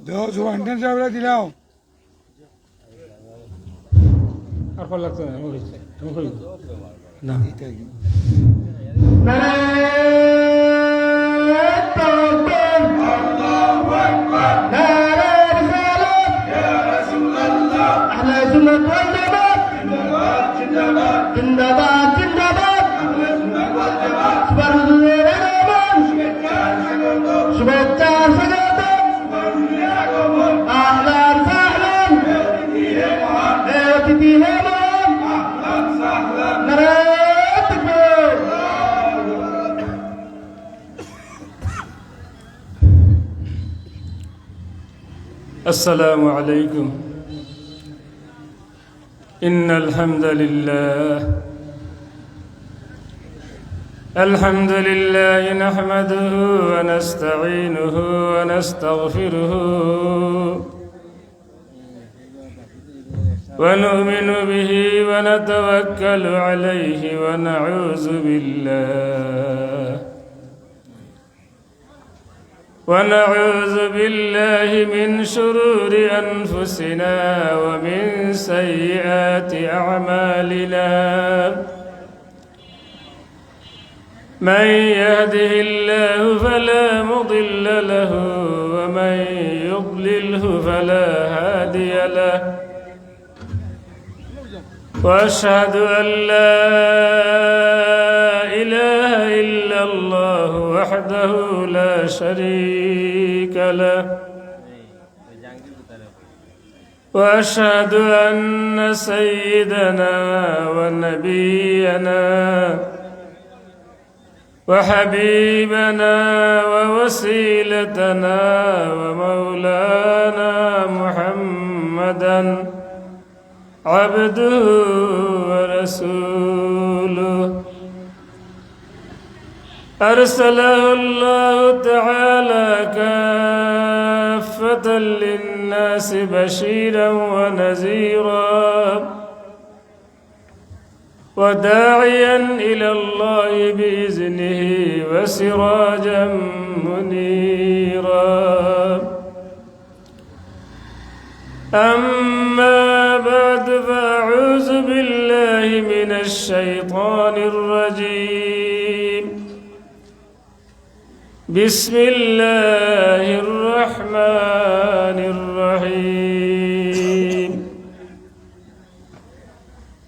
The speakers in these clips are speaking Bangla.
দাও সুবহানাল্লাহ সাহেবরা দিলাও আর কল লাগতো না না السلام عليكم إن الحمد لله نحمده ونستعينه ونستغفره ونؤمن به ونتوكل عليه ونعوذ بالله من شرور أنفسنا ومن سيئات أعمالنا من يهده الله فلا مضل له ومن يضلله فلا هادي له وأشهد أن لا إله إلا الله وحده لا شريك له وأشهد أن سيدنا ونبينا وحبيبنا ووسيلتنا ومولانا محمدا عبده ورسوله أرسله الله تعالى كافة للناس بشيرا ونذيرا وداعيا إلى الله بإذنه وسراجا منيرا أما بعد فأعوذ بالله من الشيطان الرجيم بسم الله الرحمن الرحيم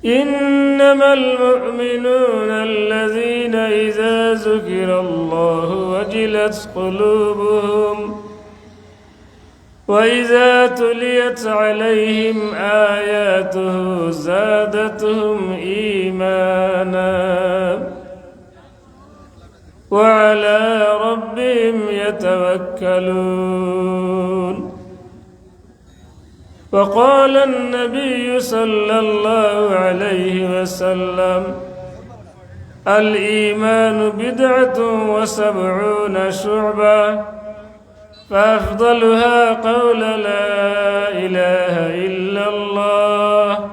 إنما المؤمنون الذين إذا ذكر الله وجلت قلوبهم وإذا تليت عليهم آياته زادتهم إيمانا وعلى ربهم يتوكلون وقال النبي صلى الله عليه وسلم الإيمان 70 شعبة فأفضلها قول لا إله إلا الله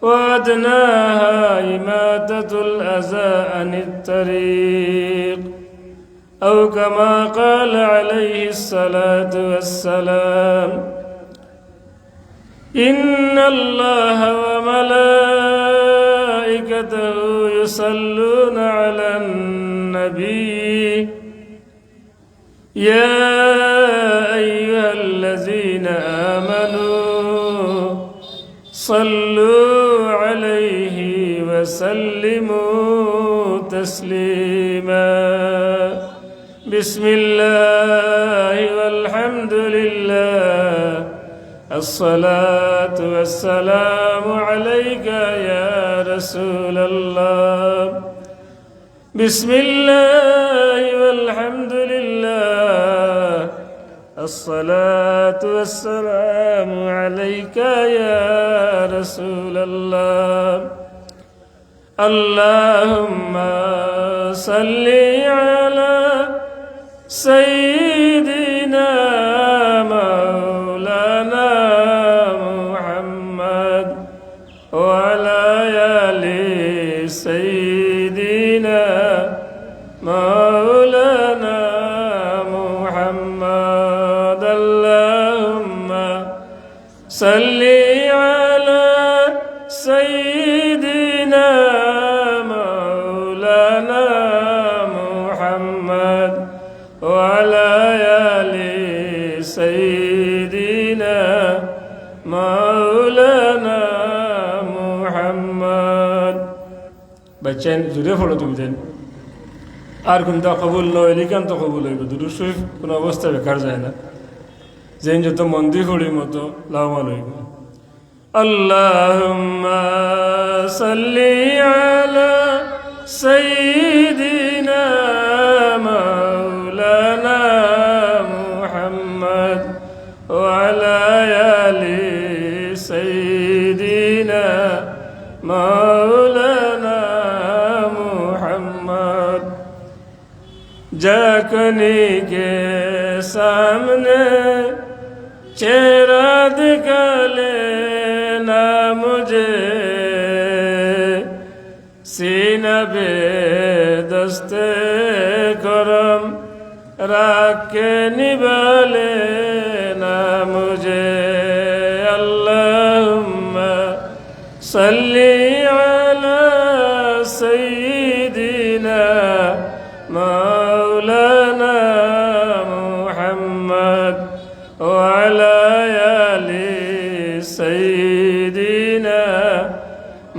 وأدناها إماتة الأذى عن الطريق أو كما قال عليه الصلاة والسلام إن الله وملائكته يصلون على النبي يا أيها الذين آمنوا صلوا عليه وسلموا تسليما بسم الله والحمد لله الصلاة والسلام عليك يا رسول الله بسم الله والحمد لله الصلاة والسلام عليك يا رسول الله اللهم صل على سيدنا مولانا محمد وعلى آل سيدنا مولانا محمد اللهم صل على سيدنا مولانا محمد وعلى آل سيدنا مولانا محمد بچن জুড়ে পড়ো তুমি দেন আর কোনটা কবুল নয় এলিকান্ত কবুল হইব দুরূদ শরীফ কোনো অবস্থা বেকার যায় না যেন যত মন্দির হড়ির মতো লাভবান হইব আল্লাহুম্মা সাল্লি আলা সাইয়্যিদিনা মাওলানা মুহাম্মদ ওয়া আলা আলি সাইয়্যিদিনা মাওলানা मुहम्मद जखनी के सामने चेहरा दिखले ना मुझे सीना बे दस्ते करम रख के निभाले ना मुझे अल्लाहुम्मा सल्ली अला सय्यिदिना मौलाना मुहम्मद वअला आलि सय्यिदिना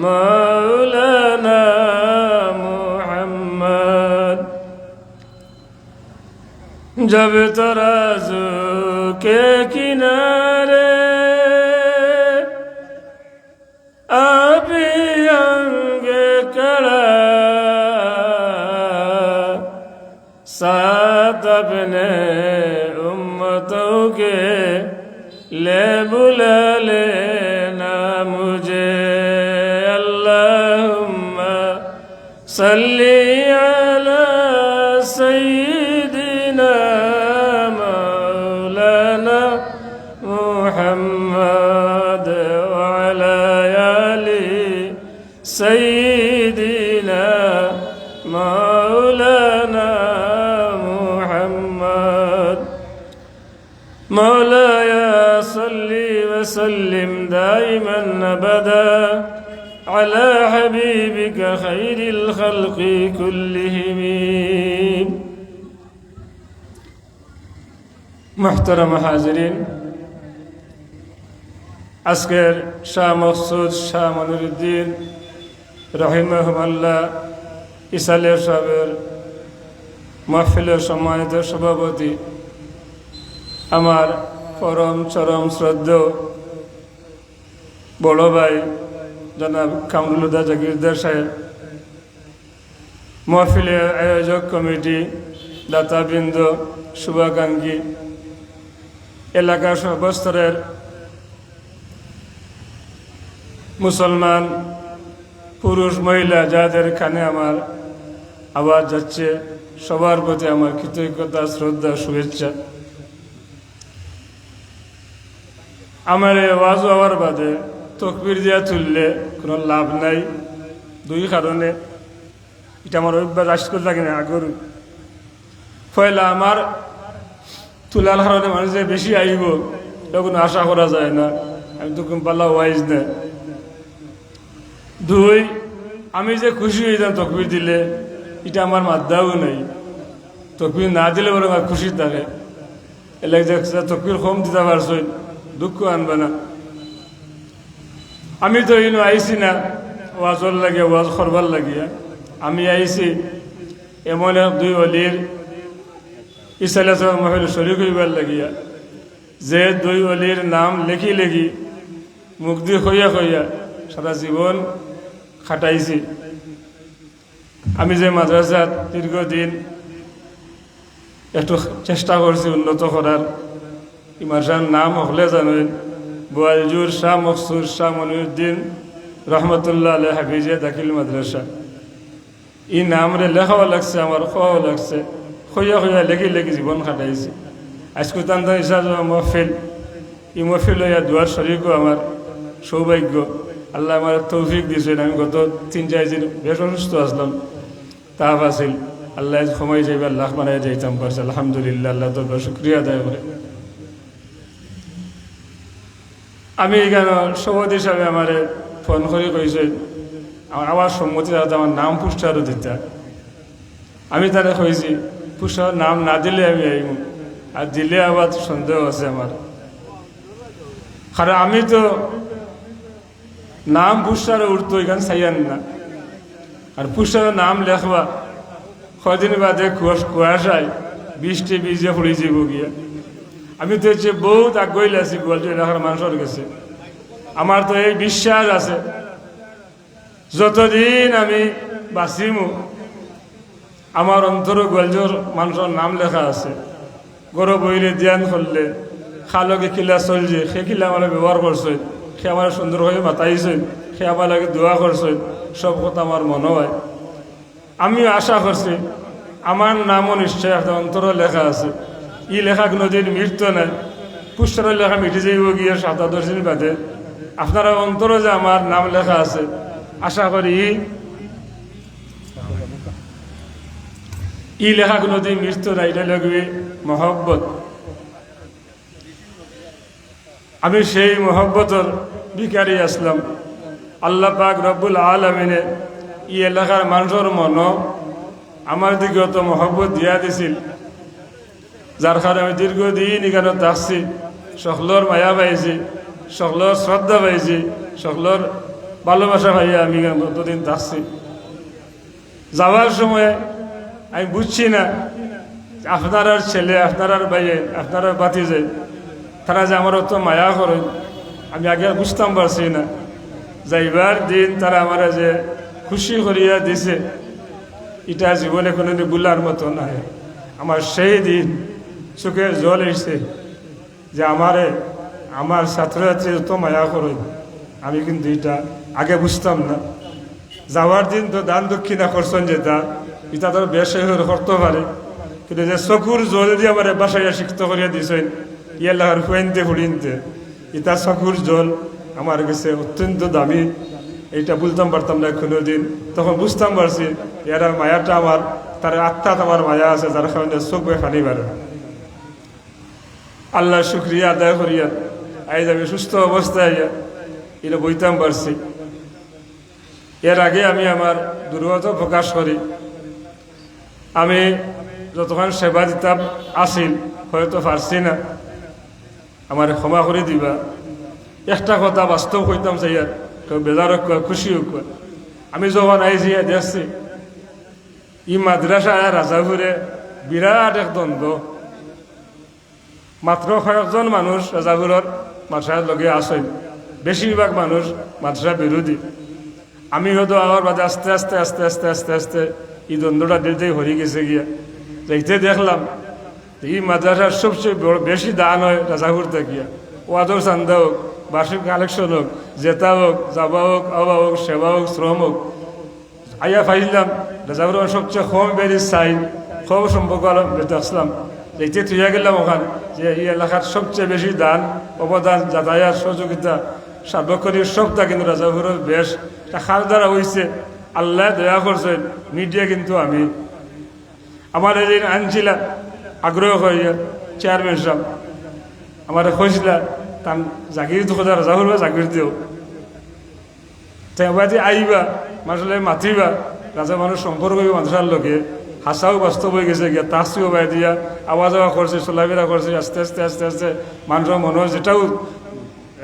मौलाना मुहम्मद जब तराजू के किनारे अभी अंग कड़ा साथ अपने उम्मतों के ले बुला लेना मुझे अल्लाहुम्मा सल्ली अला सय्यिदिना मौलाना मुहम्मद वअला आलि सय्यिदिना मौलाना मुहम्मद مولاي صل وسلم دائما أبدا على حبيبك خير الخلق كلهم محترم حاضرين আজকের শাহ মকসুদ শাহ মনিরুদ্দিন রহিমাহুল্লাহ ইসালের সাহেবের মাহফিলের সম্মানিত সভাপতি আমার পরম চরম শ্রদ্ধেয় বড় ভাই জনাব কামরুলুদা জাগিরদার সাহেব, মাহফিলের আয়োজক কমিটি, দাতাবৃন্দ, শুভাকাঙ্ক্ষী, এলাকার সর্বস্তরের মুসলমান পুরুষ মহিলা যাদের কানে আমার আওয়াজ যাচ্ছে সবার প্রতি আমার কৃতজ্ঞতা, শ্রদ্ধা, শুভেচ্ছা। আমার এই আওয়াজ হওয়ার বাদে তকবির দিয়া তুললে কোনো লাভ নাই, দুই কারণে। এটা আমার অভ্যাস আজকাল থাকে না আগর পয়লা আমার তুলার কারণে মানুষ যে বেশি আইব তখন আশা করা যায় না, আমি তো পাল্লা ওয়াইজ না। দুই, আমি যে খুশি হয়ে যান তকবির দিলে, এটা আমার মাদ্দাও নাই। তকবির না দিলে বরং আমার খুশি থাকে। এলাকা যে তকবির কম দিতে পারছই, দুঃখ আনবে না। আমি তো ইনো আইসি না ওয়াজর লাগিয়া, ওয়াজ করবার লাগিয়া। আমি আইসি এমন এক দুই অলির ইসালে মহিল শরীক হইবার লাগিয়া, যে দুই অলির নাম লেখি লেখি মুখ দিয়ে হইয়া হইয়া সারা জীবন খাটাইছি। আমি যে মাদ্রাসাত দীর্ঘদিন একটু চেষ্টা করছি উন্নত করার, এই মাদ্রাসার নাম হলে জানেন বোয়ালজুর শাহ মকসুদ শাহ মনিরুদ্দিন রহমতুল্লাহ আলাই হাফিজে দাখিল মাদ্রাসা। এই নাম রে লেখাও লাগছে, আমার খাওয়াও লাগছে, হইয়া হইয়া লেখি লেখি জীবন খাটাইছি। আজকে তান ইসা মহফিল, এই মহফিল হইয়া দুয়ার শরীকও আমার সৌভাগ্য। আল্লাহ আমার তৌফিক দিয়েছেন। আমি গত 3-4 দিন বেশ অসুস্থ আসলাম, তাপ আসিল। আল্লাহ সময় যাইবার লাখ বানাই যাইতাম পারছে। আলহামদুলিল্লাহ, আল্লাহ তো শুক্রিয়া আদায় করে। আমি এখানে সভাপতি হিসাবে আমার ফোন করে কইছে আমার সম্মতি দাদা আমার নাম পুরস্কারও দিতা। আমি তারা কইছি পুরস্কার নাম না দিলে আমি আইব, আর দিলে আবার সন্দেহ আছে আমার। কারণ আমি তো নাম পুরস্কার উঠতো এখানে চাইয়ান না, আর পুরস্কারের নাম লেখবা কদিন বাদে কুয়াশায় বৃষ্টি ভিজে পড়ে যাব গিয়া। আমি তো হচ্ছে বহুত আগ্রহী আছি গোয়ালজোর এলাকার মানুষের কাছে। আমার তো এই বিশ্বাস আছে যতদিন আমি বাঁচিমু আমার অন্তর গোয়ালজোর মানুষের নাম লেখা আছে। গরব বইলে ধ্যান করলে খালকে কিলা চলছে, সে কিলা আমার ব্যবহার করছে, সে আমার সুন্দরভাবে মাতাইছে, সে আমার লাগে দোয়া করছে, সব কথা আমার মনে হয়। আমি আশা করছি আমার নামও নিশ্চয় একটা অন্তর লেখা আছে। ই লেখা কোনোদিন মৃত্যু নাই, পুস্তরের লেখা মিটে যাইব গিয়ে ৭-৮ দিন বাদে। আপনারা অন্তরে যে আমার নাম লেখা আছে, আশা করি ই লেখা কোনোদিন মৃত্যু নাই। এটা লাগবে মহব্বত। আমি সেই মহব্বতর ভিখারি আসলাম। আল্লাহ পাক রব্বুল আলামিনে ই এলাকার মানুষের মন আমার দিকে অত মহব্বত দিয়া দিছিল, যার কারণে আমি দীর্ঘদিন এখানে থাকছি। সকলের মায়া পাইছি, সকলের শ্রদ্ধা পাইছি, সকলের ভালোবাসা পাইয়া আমি কতদিন থাকছি। যাওয়ার সময় আমি বুঝছি না আপনার ছেলে, আপনার ভাইয়ে, আপনার বাতিজে তারা যে আমার অত মায়া করেন, আমি আগে বুঝতাম পারছি না। যাইবার দিন তারা আমার যে খুশি করিয়া দিছে, এটা জীবনে কোনোদিন ভুলার মতো নাই। আমার সেই দিন চোখে জল এসেছে যে আমার ছাত্রছাত্রী তো মায়া করে। আমি কিন্তু এটা আগে বুঝতাম না। যাওয়ার দিন তো দান দক্ষিণা করছেন যেটা, এটা তো বেশ করতে পারে, কিন্তু যে চকুর জল দিয়ে আমার বাসায় শিক্ষিত করিয়া দিয়েছেন ইয়ার হুয়েনতে হুড়িনতে, এটা চকুর জল আমার কাছে অত্যন্ত দামি। এইটা বলতাম পারতাম না কোনোদিন। তখন বুঝতাম পারছি এরা মায়াটা আমার, তার আত্মাত আমার মায়া আছে, যার কারণে চোখ ফানি পারে। আল্লাহ শুক্রিয়া আদায় করিয়া আজ আমি সুস্থ অবস্থায় এটা বইতাম পারছি। এর আগে আমি আমার দুর্বলতা প্রকাশ করি, আমি যতক্ষণ সেবা দিতাম আসিল হয়তো পারছি না, আমার ক্ষমা করে দিবা। একটা কথা বাস্তব কইতাম চাইয়ার, কেউ বেজার হোক খুশি হোক। আমি যখন আইছি দেখছি ই মাদ্রাসা রাজাপুরে বিরাট এক দ্বন্দ্ব। মাত্র কয়েকজন মানুষ রাজাপুরের মাদ্রাসার লগে আসেন, বেশিরভাগ মানুষ মাদ্রাসা বিরোধী। আমি হয়তো আমার বাদে আস্তে আস্তে আস্তে আস্তে আস্তে আস্তে এই দ্বন্দ্বটা দিতেই হরি গেছে গিয়া। যাইতে দেখলাম এই মাদ্রাসার সবচেয়ে বেশি দান হয় রাজাপুর থেকে। ওয়াদর চান্দা হোক, বার্ষিক কালেকশন হোক, জেতা হোক, যাবা হোক, আবা হোক, সেবা হোক, শ্রম হোক, আইয়া ফাইলাম রাজাপুরের সবচেয়ে কম বেরিয়ে চাই কম সম্পর্ক আসলাম। এইতে থুইয়া গেলাম ওখান যে এই এলাকার সবচেয়ে বেশি দান অবদান যাতায়াত সহযোগিতা সার্বক্ষণিক সবটা কিন্তু রাজাপুরের বেশ খাল দ্বারা হয়েছে। আল্লাহ দয়া করছেন, মিডিয়া কিন্তু আমি আমার এদিন আনছিলা আগ্রহ হইয়া চেয়ারম্যান সাহেব আমার কইছিলা তার জাগির তো কথা রাজাপুর বা জাগির দিও তাই আইবা মাসলে মাতিবা। রাজা মানুষ সম্পর্ক হইব মাদ্রাসার লোকে, হাসাও বাস্তব হয়ে গেছে গিয়া, তাসিও বাই দিয়া আওয়া যাওয়া করছে, চলাফেরা করছে। আস্তে আস্তে আস্তে আস্তে মানুষের মনে হয় যেটাও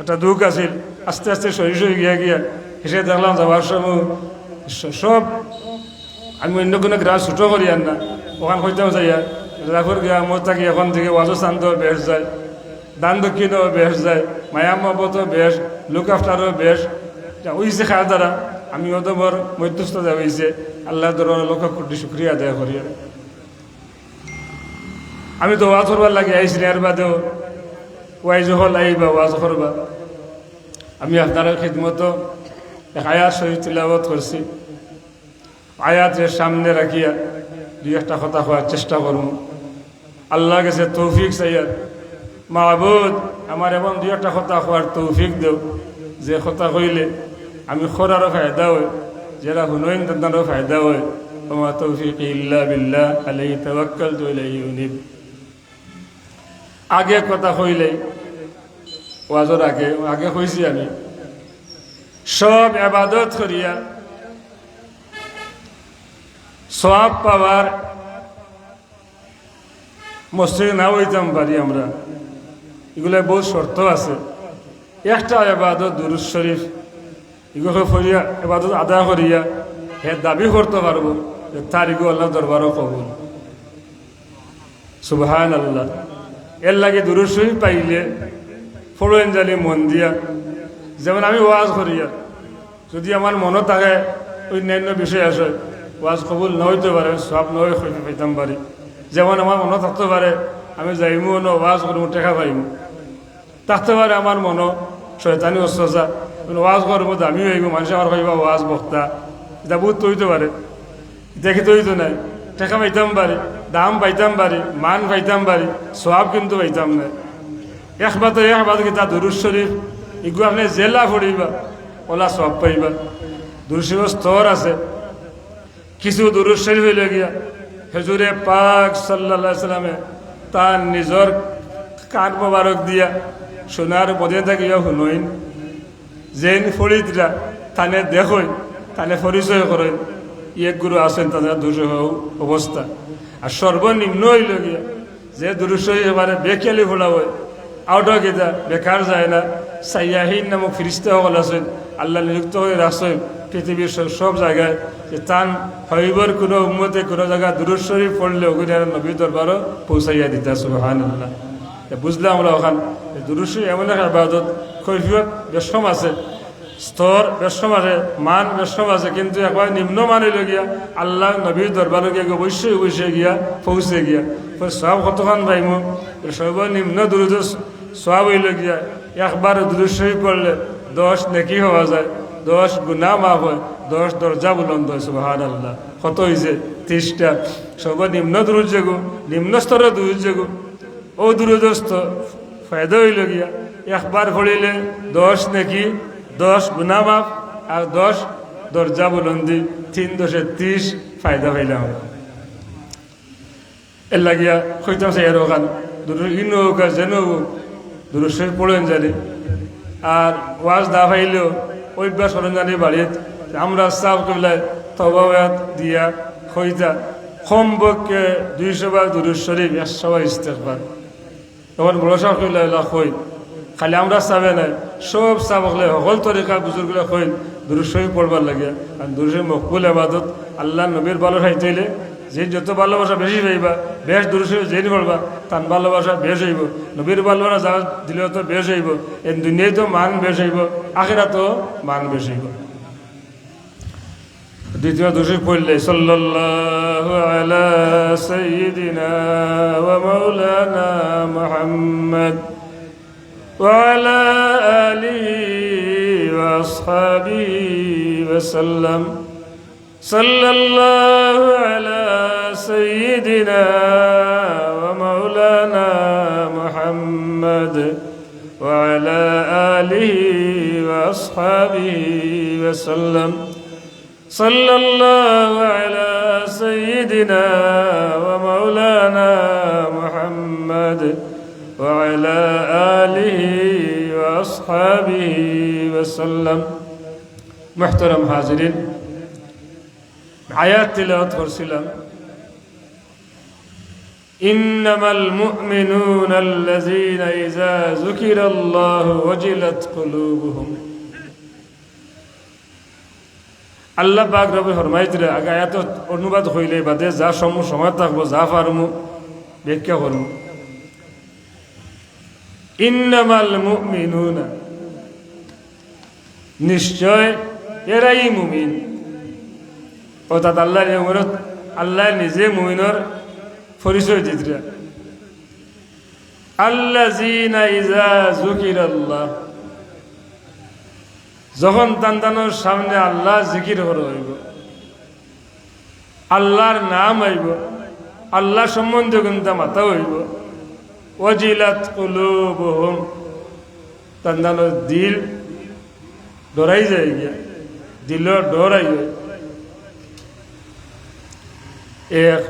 একটা দুঃখ আছিল, আস্তে আস্তে সহি সহি গিয়া গিয়া এসে দেখলাম যাওয়ার সময় সব আমি অন্য কোনো গ্রাম ছোটো করি আর না ওখান হইতাম যাইয়া রাজাপুর গিয়া আমার থাকি এখন থেকে ওয়াজো চান্দও বেশ যায়, দান দক্ষিণও বেশ যায়, মায়া মহব্বতও বেশ, লুক আফটারও বেশ হইছে। খাওয়ার দ্বারা আমি হয়তো মোর মধ্যস্থ দেওয়া হয়েছে। আল্লাহ দরবার লক্ষ কোটি শুক্রিয়া আদায় করি। আমি তো ওয়াজ করবার লাগে আইসি, এর বাদেও ওয়াইজ হল আইবা ওয়াজ করবা। আমি আপনার খিদমত এক আয়াত শহীদ তিলাবত করছি। আয়াতের সামনে রাখিয়া দুই একটা কথা হওয়ার চেষ্টা করুন। আল্লাহ গেছে তৌফিক চাইয়ার মাহবুদ আমার এবং দুই একটা কথা হওয়ার তৌফিক দেও, যে কথা কইলে আমি খোরারও ফায়দা হয়, যারা হুনইন তাদেরও ফায়দা হয়। ওমা তৌফিক ইল্লা বিল্লাহ আলাইহি তাওয়াক্কালতু ইলাইহি উনীব। আগে কথা কইলে ওয়াজর আগে আগে কইছি আমি সব ইবাদত করিয়া সওয়াব পাওয়ার মসজিদ না হইতাম পারি আমরা, এগুলো বহুত শর্ত আছে। একটা ইবাদত দুরূদ শরীফ, এগুলো করিয়া ইবাদত আদায় করিয়া হে দাবি করতে পারবো যে তার এগুলো আল্লাহ দরবারও কবুল। সুবহানাল্লাহ। এর লাগে দুরূদ শরীফ পাইলে পড়েন জানি মন দিয়া। যেমন আমি ওয়াজ করিয়া যদি আমার মনে থাকে অন্যান্য বিষয় আসে, ওয়াজ কবুল না হইতে পারে, সব নয় পাইতাম পারি। যেমন আমার মনে থাকতে পারে আমি যাইমু না ওয়াজ করবো টেকা পাইমু, থাকতে পারে আমার মনো শয়তানি অস্ত্রসা ওয়াজ করবো দামিও হইব, মানুষ আমার কইবা ওয়াজ বক্তা, এটা বহুত তৈতে পারে, দেখি তৈতো নাই, টেকা পাইতাম পারি, দাম পাইতাম পারি, মান পাইতাম পারি, সওয়াব কিন্তু পাইতাম না। একবার কি তা দুরূদ শরীফ এগুলো আপনি জেলা পড়িবা ওলা সব পাইবা। দুরূদ শরীফের স্তর আছে। কিছু দুরূদ শরীফ হইলে গিয়া হুজুরে পাক সাল্লাল্লাহু আলাইহি সাল্লামে তার নিজর কান মোবারক দিয়া সোনার পদে থাকিয়া শুনইন, যেন ফরিদরা তানে দেখই তানে পরিচয় করেন এক গুরু আছেন তাদের দুশো অবস্থা। আর সর্বনিম্ন হইল গিয়া যে দুরূদ শরীফ এবারে বেকিয়ালি ফোলা হয় আউট গেতা বেকার যায় না। সাইয়াহীন নামক ফিরিস্তা সকল আছেন, আল্লাহ নিযুক্ত হয়ে রাখছেন পৃথিবীর সব জায়গায়, যে তান হইবর কোনো উম্মতে কোনো জায়গায় দুরূদ শরীফ পড়লে ওখানে নবী দরবারও পৌঁছাইয়া দিতা। সুবহানাল্লাহ। বুঝলাম আমরা ওখান দুরূদ শরীফ এমন একটা ইবাদত, কৈফিয়ত বেশম আছে, স্তর বেশম আছে, মান বেশম আছে, কিন্তু একবার নিম্ন মান হইল গিয়া আল্লাহ নবীর দরবারে গিয়া অবশ্যই গিয়া পৌঁছে গিয়া সব কতক্ষণ পাইমু। সর্বনিম্ন দুরূদ সওয়াব হইল গিয়া একবার দুরূদ শরীফ পড়লে 10 নেকি হওয়া যায়, 10 গুনাহ মাফ হয়, 10 দরজা বুলন্দ হয়। সুবহানাল্লাহ। কত হয়েছে? 30টা। সর্বনিম্ন দুরূদ যেগু, নিম্ন স্তরের দুরূদ যেগু, ও দুরূদ ফায়দা হইল গিয়া একবার পড়িলে 10 নেকি, 10 গুনাহ মাফ আর 10 দরজা বুলন্দি, 3 10 30 ফায়দা পাইলাম। এর লাগিয়া কইতাম সে এর ওখান দুরূদ ইনো হোক যেন দুরূদ শরীফ পড়েন জানি। আর ওয়াজ দা পাইলেও অভ্যাস করেন জানি বাড়িত আমরা সাফ কবিলায় তওবা দিয়া হইতা কমপক্ষে 200 বার দুরূদ শরীফ, 100 বার ইস্তেগফার। তখন বড় সাফ কবিলায় কই খালি আমরা চাবে নাই, সব চাবকলে সকল তরিকা বুজুর্গলে কই দুরূদ শরীফ পড়বার লাগে। আর দুরূদ শরীফ মকবুল ইবাদত। আল্লাহ নবীর ভালো খাইতেইলে যে যত ভালোবাসা বেশি পাইবা, বেশ দুরূদ শরীফ যেই পড়বা তার ভালোবাসা বেশ হইব। নবীর ভালোবাসা যা দিলেও তো বেশ হইব, এই দুনিয়ায় তো মান বেশ হইব, আখিরাতেও মান বেশ হইব। দ্বিতীয় দুরূদ শরীফ পড়লে সাল্লাল্লাহু আলা সাইয়্যিদিনা ওয়া মাওলানা মুহাম্মদ ওয়া আলা আলিহি ওয়া আসহাবিহি ওয়া সাল্লাম। সাল্লাল্লাহু আলা সাইয়্যিদিনা ওয়া মাওলানা মুহাম্মদ ওয়া আলা আলিহি ওয়া আসহাবিহি ওয়া সাল্লাম। সাল্লাল্লাহু আলা সাইয়্যিদিনা ওয়া মাওলানা মুহাম্মদ ওয়া আলা আলিহি ওয়া আসহাবিহি ওয়া সাল্লাম। মুহতারাম হাজিরিন, আয়াত তিলাওয়াত করছিলাম ইন্নামাল মুমিনুনা আল্লাযীনা ইযা যুকিরাল্লাহু ওয়াজিলাত কুলুবুহুম। আল্লাহ পাক রব্বে ফরমাইতরে আগে আয়াত অনুবাদ হইলে বাদে যা সময় থাকবো যা পারমু ব্যাখ্যা করমু। ইন্নামাল মুমিনুনা, নিশ্চয় এরাই মুমিন। অর্থাৎ আল্লাহর উম্মত, আল্লাহ নিজে মুমিনের পরিচয় দিতরা। আল্লাযীনা ইযা যুকিরাল্লাহ, যখন তান্দানোর সামনে আল্লাহ জিকির হইব, আল্লাহর নাম হইব, আল্লাহ সম্বন্ধে কিন্তু মাথা হইব, ওয়াজিলাত কুলুবুহুম, তান্দানোর দিল ডরাই যায় গিয়া, দিল ডরাই যায়। এক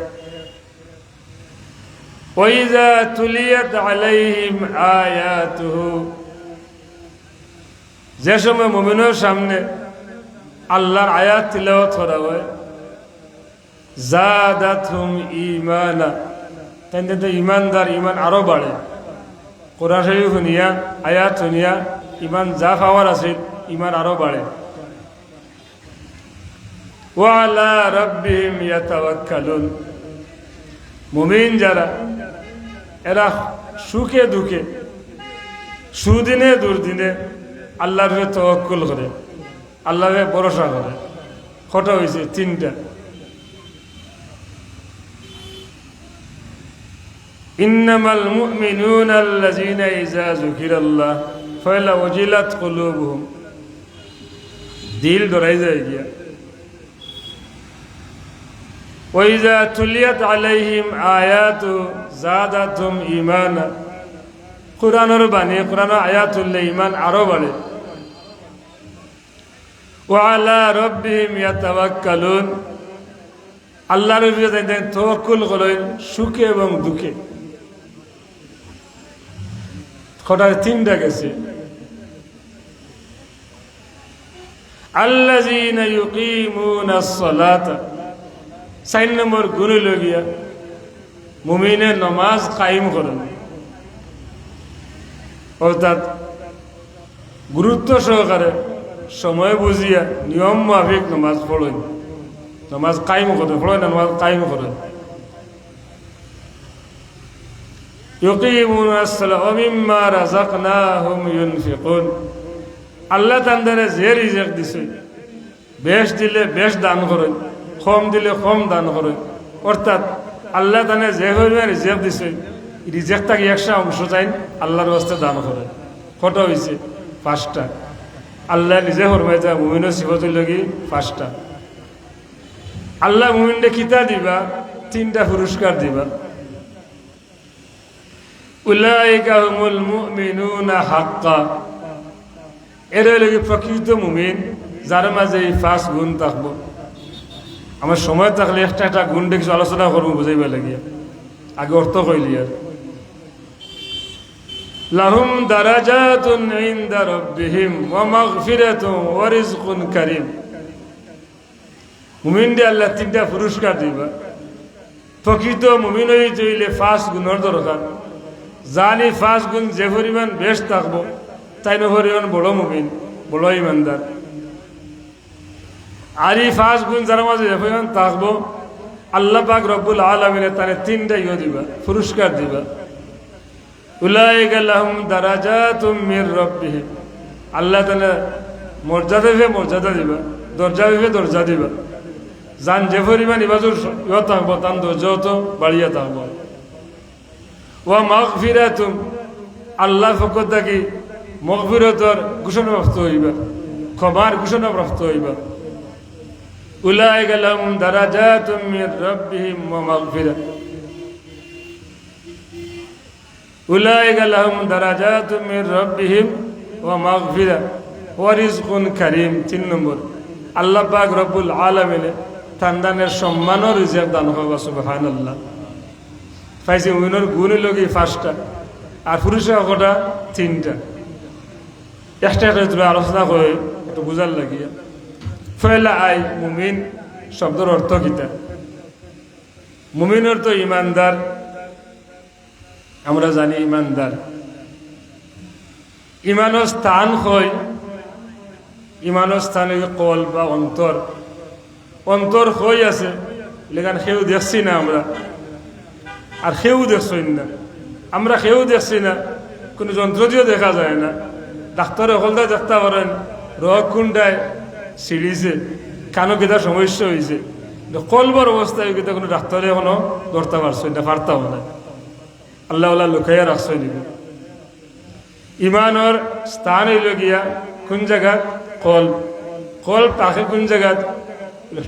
ওয়াইযা তুলিয়াত আলাইহিম আয়াতুহু যে সময় মুমিনের সামনে আল্লাহর আয়াত তিলাওয়াত করা হয়, জাদাতহুম ঈমানা, তাদের ইমানদার ইমান আরো বাড়ে। কোরআন শরীফ শুনিয়া, আয়াত শুনিয়া ইমান যা পাওয়ার আছে ইমান আরো বাড়ে। ওয়া আলা রাব্বিহিম ইয়াতাওয়াক্কালুন, মুমিন যারা এরা সুখে দুঃখে, সুদিনে দুর্দিনে আল্লাহর উপরে তাওয়াক্কুল করে, আল্লাহরে ভরসা করে। কটা হয়েছে? তিনটা। ইন্নামাল মুমিনুনা আল্লাযীনা ইযা যুকিরাল্লাহ ওয়াজিলাত কুলুবুহুম, দিল ডরাই যায় গিয়া। ওয়া ইযা তুলিয়াত আলাইহিম আয়াতু যাদাতুহুম ঈমানা, কুরআনের বাণী, কুরআনের আয়াত হলে ঈমান আরো বাড়ে। ওয়া আলা রাব্বিহিম ইয়াতাওয়াক্কালুন, আল্লাহর উপরে তাওয়াক্কুল করেন সুখে এবং দুঃখে। কটা? তিনটা গেছে। আল্লাযীনা ইউকিমুনাস সালাতা, ৪ নম্বর গুণ লগিয়া মুমিনে নামাজ কায়েম করেন, অর্থাৎ গুরুত্ব সহকারে সময় বুঝিয়া নিয়ম মাফিক নামাজ পড়েন, নামাজ কায়েম করেন, পড়েন না নামাজ কায়েম করেন। ইউকিমুনাস সালাতা ওয়া মিম্মা রাযাকনাহুম ইউনফিকুন, আল্লাহ তাআলা যে রিজিক দিছে, বেশ দিলে বেশ দান করেন, কম দিলে কম দান করেন। অর্থাৎ আল্লাহ তাআলা যে পরিমাণ রিজিক দিছে, রিজিকটাকে একটা অংশ চাই আল্লাহর রাস্তায় দান করেন। কটা হয়েছে? 5টা। আল্লাহ নিজে ফরমায় যায় মুমিনের সিফাতুল লাগি 5টা। আল্লাহ মুমিনকে কিতা দিবা? 3টা পুরস্কার দিবা। উলাইকা হুমুল মুমিনুনা হাক্কা, এরা লাগি প্রকৃত মুমিন, যার মাঝে এই 5 গুণ থাকবো। আমার সময় থাকলে একটা একটা গুণ দেখি আলোচনা করবো, বুঝাইবা লাগিয়া। আগে অর্থ কইলি আর লাহুম দারাজাতুন ইনদা রাব্বিহিম ওয়া মাগফিরাতুন ওয়া রিজকুন কারীম, মুমিনকে আল্লাহ 3টা পুরস্কার দিবা। প্রকৃত মুমিন হইলে 5 গুণের দরকার। জানি 5 গুণ যে পরিমাণ বেশ থাকবো, তাই না পরিমাণ বড় মুমিন, বড় ইমানদার। আর এই 5 গুণ যার মাঝে যে পরিমাণ থাকবো, আল্লাহ পাক রব্বুল আলামিন তারে 3টা দিবা, পুরস্কার দিবা। উলাইকা লাহুম দারাজাতুম মির রাব্বিহিম, আল্লাহ তাআলা মর্যাদা দিবে, মর্যাদা দিবা, দরজা দিবে, দরজা দিবা। জান যে পরিমাণ ইবাদত থাকবো, তার দরজা তো বাড়িয়া থাকবো। ওয়া মাগফিরাতুম, আল্লাহ পক্ষ থেকে মাগফিরাতের ঘোষণাপ্রাপ্ত হইবা, ক্ষমার ঘোষণাপ্রাপ্ত হইবা। উলাইকা লাহুম দারাজাতুম মির রাব্বিহিম ওয়া মাগফিরা, উলাইকা লাহুম দারাজাতুম মির রাব্বিহিম ওয়া মাগফিরা ওয়া রিজকুন কারীম। 3 নম্বর, আল্লাহ পাক রব্বুল আলামিন তান্দানের সম্মান ও রিজিক দান করবা। সুবহানাল্লাহ। পাইছে মুমিনের গুণ লগি 5টা, আর পুরুষের কটা? 3টা। একটা একটা তুমি আলোচনা করে একটু বুঝার লাগিয়া। ফয়লা আই মুমিন শব্দের অর্থ কিতা? মুমিনের তো ইমানদার, আমরা জানি ইমানদার। ইমানের স্থান হয়, ইমানের স্থান কল বা অন্তর। অন্তর হই আছে, লেখান সেও দেখছি না আমরা, আর সেও দেখছি না আমরা, সেও দেখছি না, কোনো যন্ত্র দিয়েও দেখা যায় না। ডাক্তারে হলদায় দেখতে পারেন রোগ কোনটায় সিঁড়িছে, কানো কেতার সমস্যা হয়েছে, কলবার অবস্থায় কিন্তু কোনো ডাক্তারে এখনো ধরতে পারছে না, পারতাম না। আল্লাহ আল্লাহ লুকাইয়া রাখছে নিব। ইমানের স্থান হইল গিয়া কোন জায়গা? কল। কল তাকে কোন জায়গাত?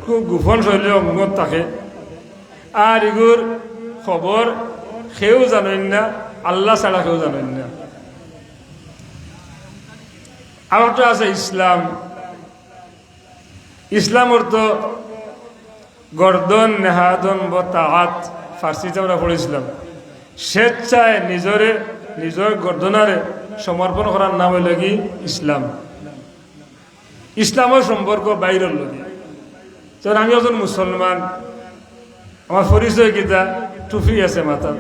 খুব গোপন শৈলী অঙ্গত থাকে। আর এগুর খবর কেউ জানেন না, আল্লাহ ছাড়া কেউ জানেন না। আরেকটা আছে ইসলাম। ইসলাম অর্থ গর্দন নেহাদন বতাআত, ফার্সিতে আমরা পড়েছিলাম। স্বেচ্ছায় নিজের গর্দনারে সমর্পণ করার নাম হইল কি? ইসলাম। ইসলামের সম্পর্ক বাইরের লগে। যেমন আমি একজন মুসলমান, আমার পরিচয় কিতা, টুপি আছে মাথা,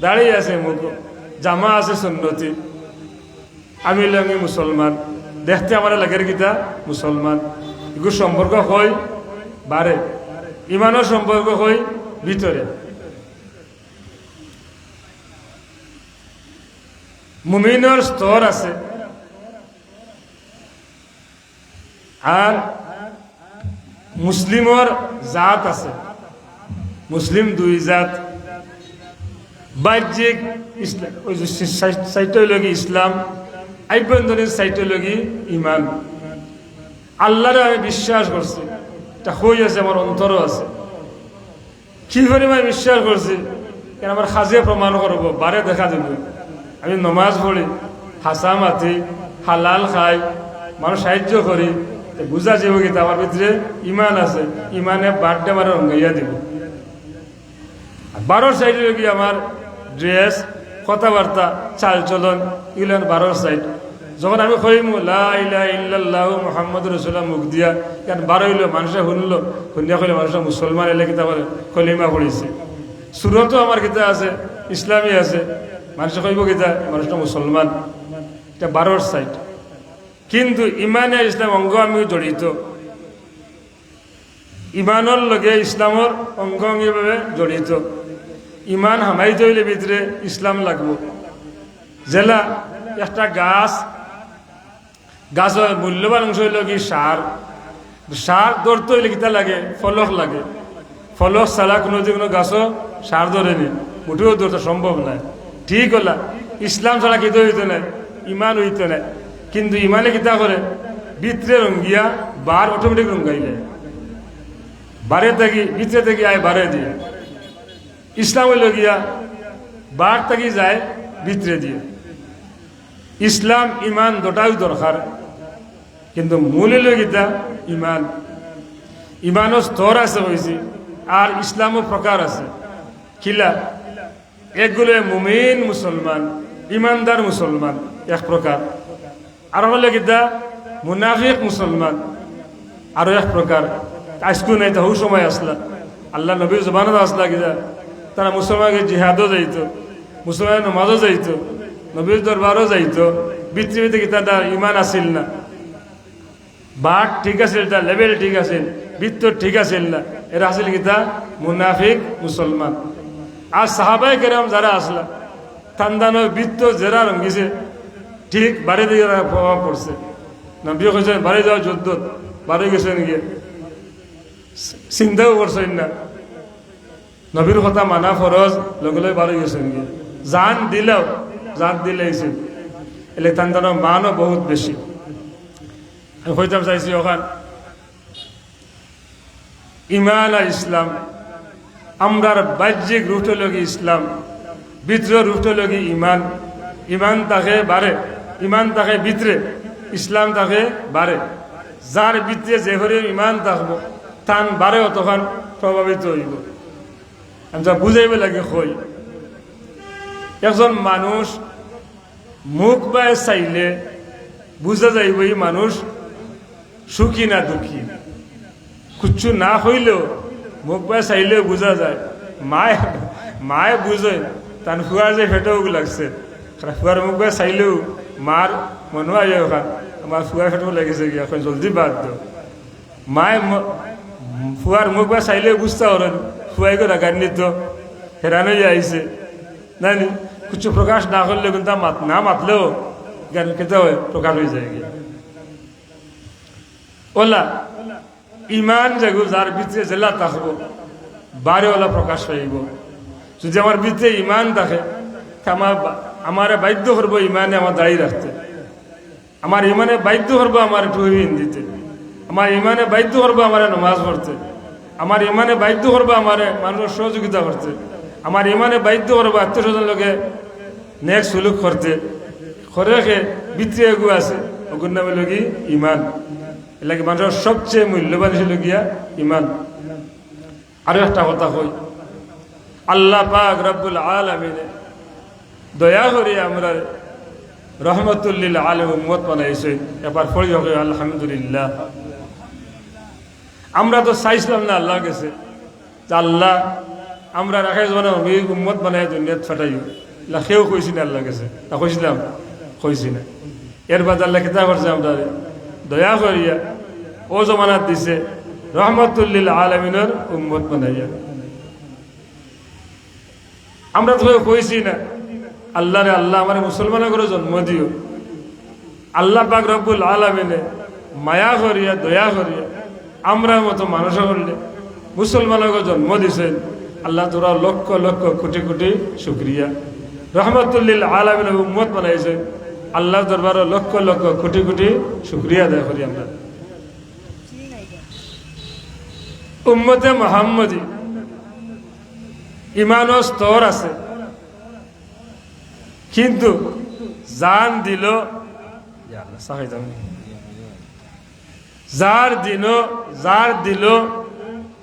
দাড়ি আছে মুখ, জামা আছে সুন্নতি, আমি লাগে মুসলমান, দেখতে আমার লাগের কিতা মুসলমান। এগুলো সম্পর্ক হয় বাড়ে, ইমানের সম্পর্ক হয় ভিতরে। মুমিনের স্তর আছে, আর মুসলিমর জাত আছে। মুসলিম দুই জাত, বাহ্যিক সাইটোলজি ইসলাম, আভ্যন্তরীণ সাইটোলজি ইমান। আল্লাহরে আমি বিশ্বাস করছি, এটা হয়ে আছে, আমার অন্তরও আছে। কি পরিমাণ বিশ্বাস করছি, কেন আমার সাজে প্রমাণ করব, বারে দেখা দেব। আমি নমাজ পড়ি, হাসা মাতি, হালাল খাই, মানুষ সাহায্য করি, বুঝা যাব কিন্তু আমার ভিতরে ইমান আছে। ইমানে বার্থডে আমার রঙ্গাইয়া দিব। 12 সাইডে কি আমার ড্রেস, কথাবার্তা, চালচলন, এগুলো 12 সাইড। যখন আমি কইম লা ইলাহা ইল্লাল্লাহু মুহাম্মাদুর রাসূলুল্লাহ মুখ দিয়া, কেন 12 হইল, মানুষে শুনলো, শুনিয়া কইলে মানুষ মুসলমান এলে কিতা বলে কলিমা পড়েছে। সুরতও আমার কিতা আছে, ইসলামী আছে, মানুষে কইব কিতা মানুষটা মুসলমান। এটা 12 সাইড। কিন্তু ইমানে ইসলাম অঙ্গ আমি জড়িত, ইমানের লগে ইসলামর অঙ্গ অঙ্গীভাবে জড়িত। ইমান হামাইতে হইলে ভিতরে ইসলাম লাগবো। জেলা একটা গাছের মূল্যবান অংশ হইল কি সার। সার ধরতে হইলে কিতা লাগে, ফলক লাগে। ফলক ছাড়া কোনো গাছও সার ধরেনি, মোটেও ধরতে সম্ভব নয়। ঠিক হলা, ইসলাম ছাড়া কিতা হইতে নাই, ইমান হইতে নাই। কিন্তু ইমানে কিতা করে, ভিতরে রঙ্গিয়া বার অটোমেটিক রঙ্গাইলে, বারে থাকি ভিতরে থেকে আয় বারে দিয়ে। ইসলাম হইল গিয়া বার থাকি যায় ভিতরে দিয়ে। ইসলাম ইমান দুটাই দরকার, কিন্তু মূল হইল গীতা ইমান। ইমানও স্তর আছে হয়েছে, আর ইসলামও প্রকার আছে। কিলা একগুলো মুমিন মুসলমান, ইমানদার মুসলমান এক প্রকার। আর হলে গীতা মুনাফিক মুসলমান আরো এক প্রকার। আজকু নাই তো সময় আসলা, আল্লাহ নবীর জবানত আসলা গীতা, তারা মুসলমানকে জিহাদও যাইত, মুসলমান নমাজও যাইত, নবীর দরবারও যাইত। পৃথিবীতে কি তার ইমান আসিল না, বাট ঠিক আছিল, তার লেভেল ঠিক আছিল, বৃত্তর ঠিক আছিল না, এরা আসিল কি তা মুনাফিক মুসলমান। আর সাহাবাই কেরাম যারা আসলা, তান্দানোর বৃত্ত যারা রঙ্গিছে, ঠিক বাড়ি দিকে প্রভাব পড়ছে। নবী কইছেন বাড়ি যাওয়া যুদ্ধ, বাড়ি গেছেন গিয়ে চিন্তাও করছেন না, নবীর কথা মানা ফরজ, লগে লগে বাড়ি গেছেন গিয়ে জান দিলেও, জান দিলেইছে। এলে তান্দানোর মানও বহুত বেশি। আমি কইতাম চাইছি ওখান ইমান আর ইসলাম, আমরার বাহ্যিক রূপটা লগি ইসলাম, ভিতরের রূপটা লগি ইমান। ইমান তাকে বাড়ে, ইমান তাকে ভিতরে, ইসলাম তাকে বাড়ে। যার ভিতরে যে ঘরে ইমান থাকবো, তান বাড়েও তখন প্রভাবিত হইব। আমি যা বুঝাইব লাগে কই, একজন মানুষ মুখ বায় চাইলে বুঝা যাইব এই মানুষ সুখী না দুঃখী। কিচ্ছু না হইলেও মুখ বায় চাইলেও বোঝা যায়। মায়ে বুঝে তান ফুয়ার যে ফেটেও লাগছে, ফুয়ার মুখ বায় চাইলেও মার মনে হয় ওখান আমার ফুয়ার ফেটেও লাগিছে গিয়ে, এখন জলদি বাদ দো। মায়ে ফুয়ার মুখ বায় চাইলেও বুঝতে পারেন ফুয়াই করে রাগান্বিত হেরানো আইছে না, কিছু প্রকাশ না করলেও কিন্তু না মাতলেও জ্ঞান খেতে হয় প্রকাশ হয়ে যায় গিয়ে। ওলা ইমান যেগু যার ভিতরে জেলা থাকবো, বারে ওলা প্রকাশ পাইব। যদি আমার ভিতরে ইমান থাকে, আমার বাধ্য করবো ইমানে আমার দাঁড়িয়ে রাখতে, আমার ইমানে বাধ্য করবো আমার টুহিন দিতে, আমার ইমানে বাধ্য করবো আমার নমাজ পড়তে, আমার ইমানে বাধ্য করবো আমার মানুষের সহযোগিতা করতে, আমার ইমানে বাধ্য করবো আত্মীয় স্বজন লোকে নেক সুলুক করতে। খরেখে ভিতরে এগু আছে, ওগুর নামে লগি ইমান। এলাকি মানুষের সবচেয়ে মূল্যবান ছিল গিয়া ইমান। আরো একটা কথা কই, আল্লাহ পাক রব্বুল আলামিন দয়া করে আমরা রহমতুল্লিল আলম উম্মত বানাইছে। এবার পড়ি হবে আলহামদুলিল্লাহ। আমরা তো চাইছিলাম না আল্লাহ গেছে যে আল্লাহ আমরা রাখাই যাবো উম্মত বানাই দুনিয়াত ফাটাইও, সেও কইছি না আল্লাহ গেছে, তা কইছিলাম কইছি না। এর বাদ আল্লাহ কিতাব করছে আমরা দয়া করিয়া ও জমানাত দিছে রহমতুল্লিল আলমিনের উম্মত বানাইয়া। আমরা তো কইছি না আল্লাহ রে আল্লাহ আমার মুসলমানের করে জন্ম দিও। আল্লাহ পাক রব্বুল আলামিনে মায়া করিয়া দয়া করিয়া আমরা মতো মানুষ করলে মুসলমানকে জন্ম দিছেন। আল্লাহ তোরা লক্ষ লক্ষ কোটি কোটি শুক্রিয়া। রহমতুল্লিল আলামিনের উম্মত বানাইছে, আল্লাহ দরবারে লক্ষ লক্ষ কোটি কোটি শুক্রিয়া আদায় করি আমরা। উম্মতে মুহাম্মদী ইমানের স্তর আছে, কিন্তু জান দিল যার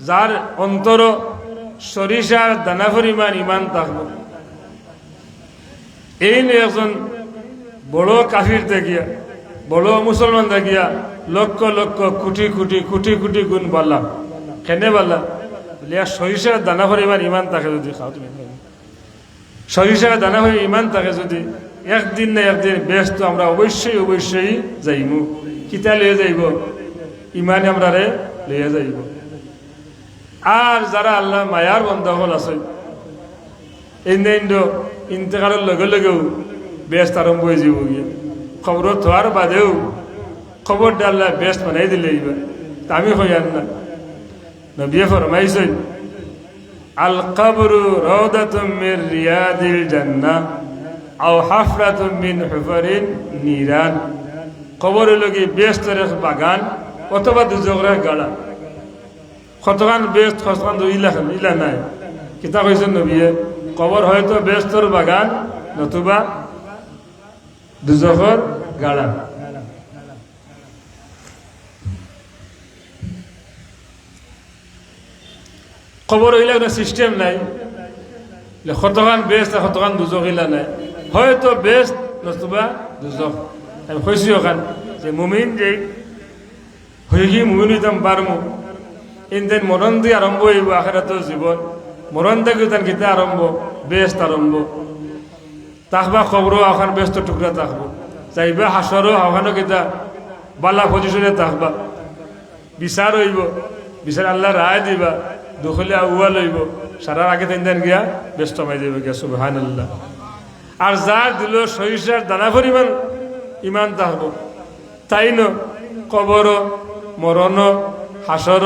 যার অন্তর সরিষার দানা পরিমাণ ইমান থাকবো। এই নিয়ে একজন বড় কাফির দেখিয়া বড় মুসলমান দেখিয়া লক্ষ লক্ষ কোটি কোটি কোটি কোটি গুণ বললাম। কেনে বললাম? সরিষার দানা পরিমাণ ইমান থাকে যদি খাও তুমি, সরিষার দানা হয়ে ইমান থাকে যদি একদিন না একদিন ব্যস্ত আমরা অবশ্যই অবশ্যই যাইব। কিতা লইয়া যাইব? ইমানে আমরা রে লইয়া যাইব। আর যারা আল্লাহ মায়ার বন্ধকল আছে ইন্তেকারের লগে লগেও ব্যস্ত আরম্ভ হয়ে যাব গিয়ে, খবর থোয়ার বাদেও খবরটা আল্লাহ ব্যস্ত বানাই দিলে এইবার। তা আমি হইয়ান না, নবিয়ে ফরমাইছেন আল কবরু রাউদাতুম মির রিয়াদিল জান্নাহ আও হাফরাতুম মিন হুফারিন নিরান। কবর লগে ব্যস্তের বাগান অথবা দুজকের গাড়া। কতখান ব্যস্ত কতখান ইলা নাই। কিতা কইছেন নবিয়ে? কবর হয়তো ব্যস্তর বাগান নতুবা দুজকের গাড়া। খবর হইলে কোনো সিস্টেম নাই, কতখান বেস্ট আর কতখান দুজক হইলা নাই। হয়তো বেস্ট নতুবা দুজক। আমি কইছি ওখান যে মুমিন যে হইকি মুমিন হইতাম পারমু, ইনতেন মরণ দিয়ে আরম্ভ হইব আখিরাতের জীবন। মরণ থেকে তার গীতা আরম্ভ, বেস্ট আরম্ভ তাকবা। খবরও ওখান ব্যস্ত টুকরা থাকবো, যাইবা হাসরও ওখানো গীতা বালা পজিশনে থাকবা। বিচার হইব, বিচার আল্লাহ রায় দিবা, দুখলে আউয়া লইব, সারার আগে তেন গিয়া ব্যস্ত মাই দেবে গিয়া। সুবহানাল্লাহ। আর যার দিল সরিষার দানা পরিমাণ ইমান থাকবো, তাই ন কবর মরণ হাসর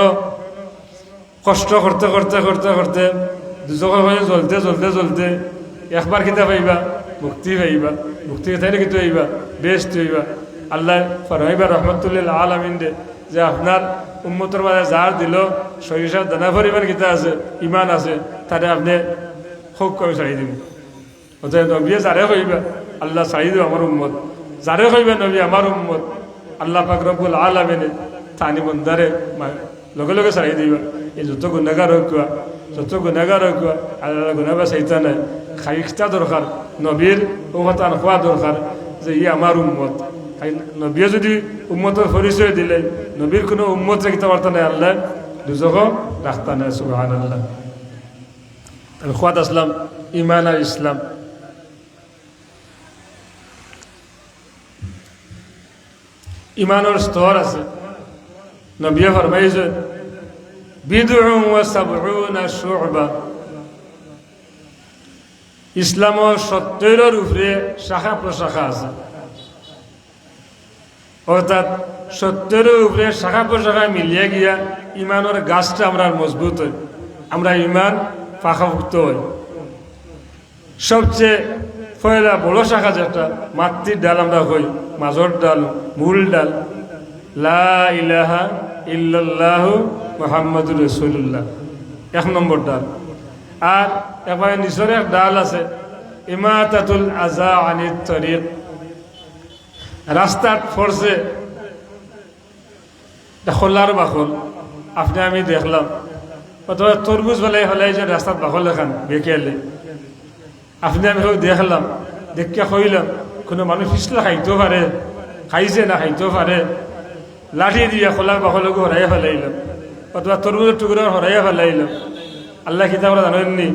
কষ্ট করতে করতে করতে করতে দুজকের হয়ে জ্বলতে জ্বলতে জ্বলতে একবার কিতা পাইবা? মুক্তি পাইবা। মুক্তি তাই না কিন্তু হইবা বেস্ট হইবা। আল্লাহ ফরমাইবা রহমতুল্লিল আলামিন দে যে আপনার উম্মতের মাঝে যার দিল সরিষার দানা পরিমাণ কিতা আছে ইমান আছে, তারে আপনি খুব কমে ছাড়ি দিব। অতএব নবিয়ে যারে কইবা আল্লাহ ছাড়ি দিব আমার উম্মত, যারে কইবা নবী আমার উম্মত, আল্লাহ পাক রব্বুল আলামিনে তানি বন্দারে লগে লগে ছাড়ি দিবা। এই যত গুণাগার হোক যত গুণাগার হোক আল্লাহ গুণাবা চাইতা নাই। খাইতা দরকার, নবীর উম্মতান খোয়া দরকার যে ই আমার উম্মত। নবীয়ে যদি উম্মতের পরিচয় দিলে নবীর কোনো উম্মত রাখতে পারত না, আল্লাহ দুজক রাখতা না। সুবহানাল্লাহ। খোয়াত আসলাম ইমান আর ইসলাম। ইমানের স্তর আছে। নবিয়ে ফরমাইছে বিদউন ওয়া সাবউনা শু'বা। ইসলামের 70-এর উপরে শাখা প্রশাখা আছে, অর্থাৎ 70-এর উপরে শাখা প্রশাখা মিলিয়ে গিয়া ইমানের গাছটা আমরা মজবুত হয়, আমরা ইমান পাকাভুক্ত হয়। সবচেয়ে পয়লা বড় শাখা যেটা মাতৃর ডাল আমরা হই, মাজর ডাল, মূল ডাল লা ইলাহা ইল্লাল্লাহু মুহাম্মাদুর রাসূলুল্লাহ, 1 নম্বর ডাল। আর একবার নিচের এক ডাল আছে ইমাতাতুল আযা আনিত তরিক। রাস্তাত ফরছে খোলার বাখল, আপনি আমি দেখলাম, অথবা তরমুজ ফেলাই ফেলাই যে রাস্তাত বাখল এখান বেঁকেলে আপনি আমি দেখলাম, দেখে কইলাম কোনো মানুষ পিছলা খাইতেও পারে, খাইছে না খাইতেও পারে, লাঠি দিয়ে খোলা বাকলকে হরাইয়া ফেলাইল, অথবা তরমুজের টুকরা হরাইয়া ফেলাইল। আল্লাহ কিতাব জানেননি,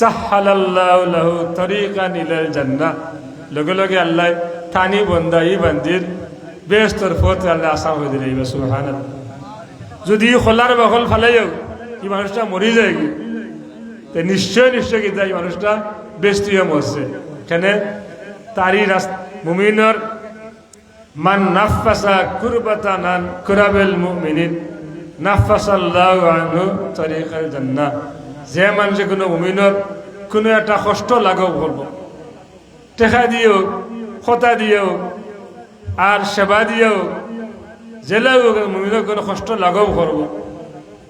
সাহহালাল্লাহু লাহু তরিকান ইলাল জান্নাহ, লগে লগে আল্লাহ থানি বন্দা ই বান্দির বেহেশতের পথ আল্লাহ আসান করে দিলে। সুবহানাল্লাহ। যদি খোলার বাকল ফেলাইও এই মানুষটা মরি যায় কি, নিশ্চয় নিশ্চয় কিন্তু এই মানুষটা বেস্ত হয়ে মরছে। এখানে তারই মুমিনের মান নাফাসা কুরবাতান আন কুরাবিল মুমিনিন নাফাসাল্লাহু আনহু তরিকাল জান্নাহ। যে মানুষে কোনো মুমিনের কোনো একটা কষ্ট লাঘব করব, টেকা দিয়েও, কথা দিয়েও, আর সেবা দিয়েও, জেলাও মুমিনের কোনো কষ্ট লাঘব করব,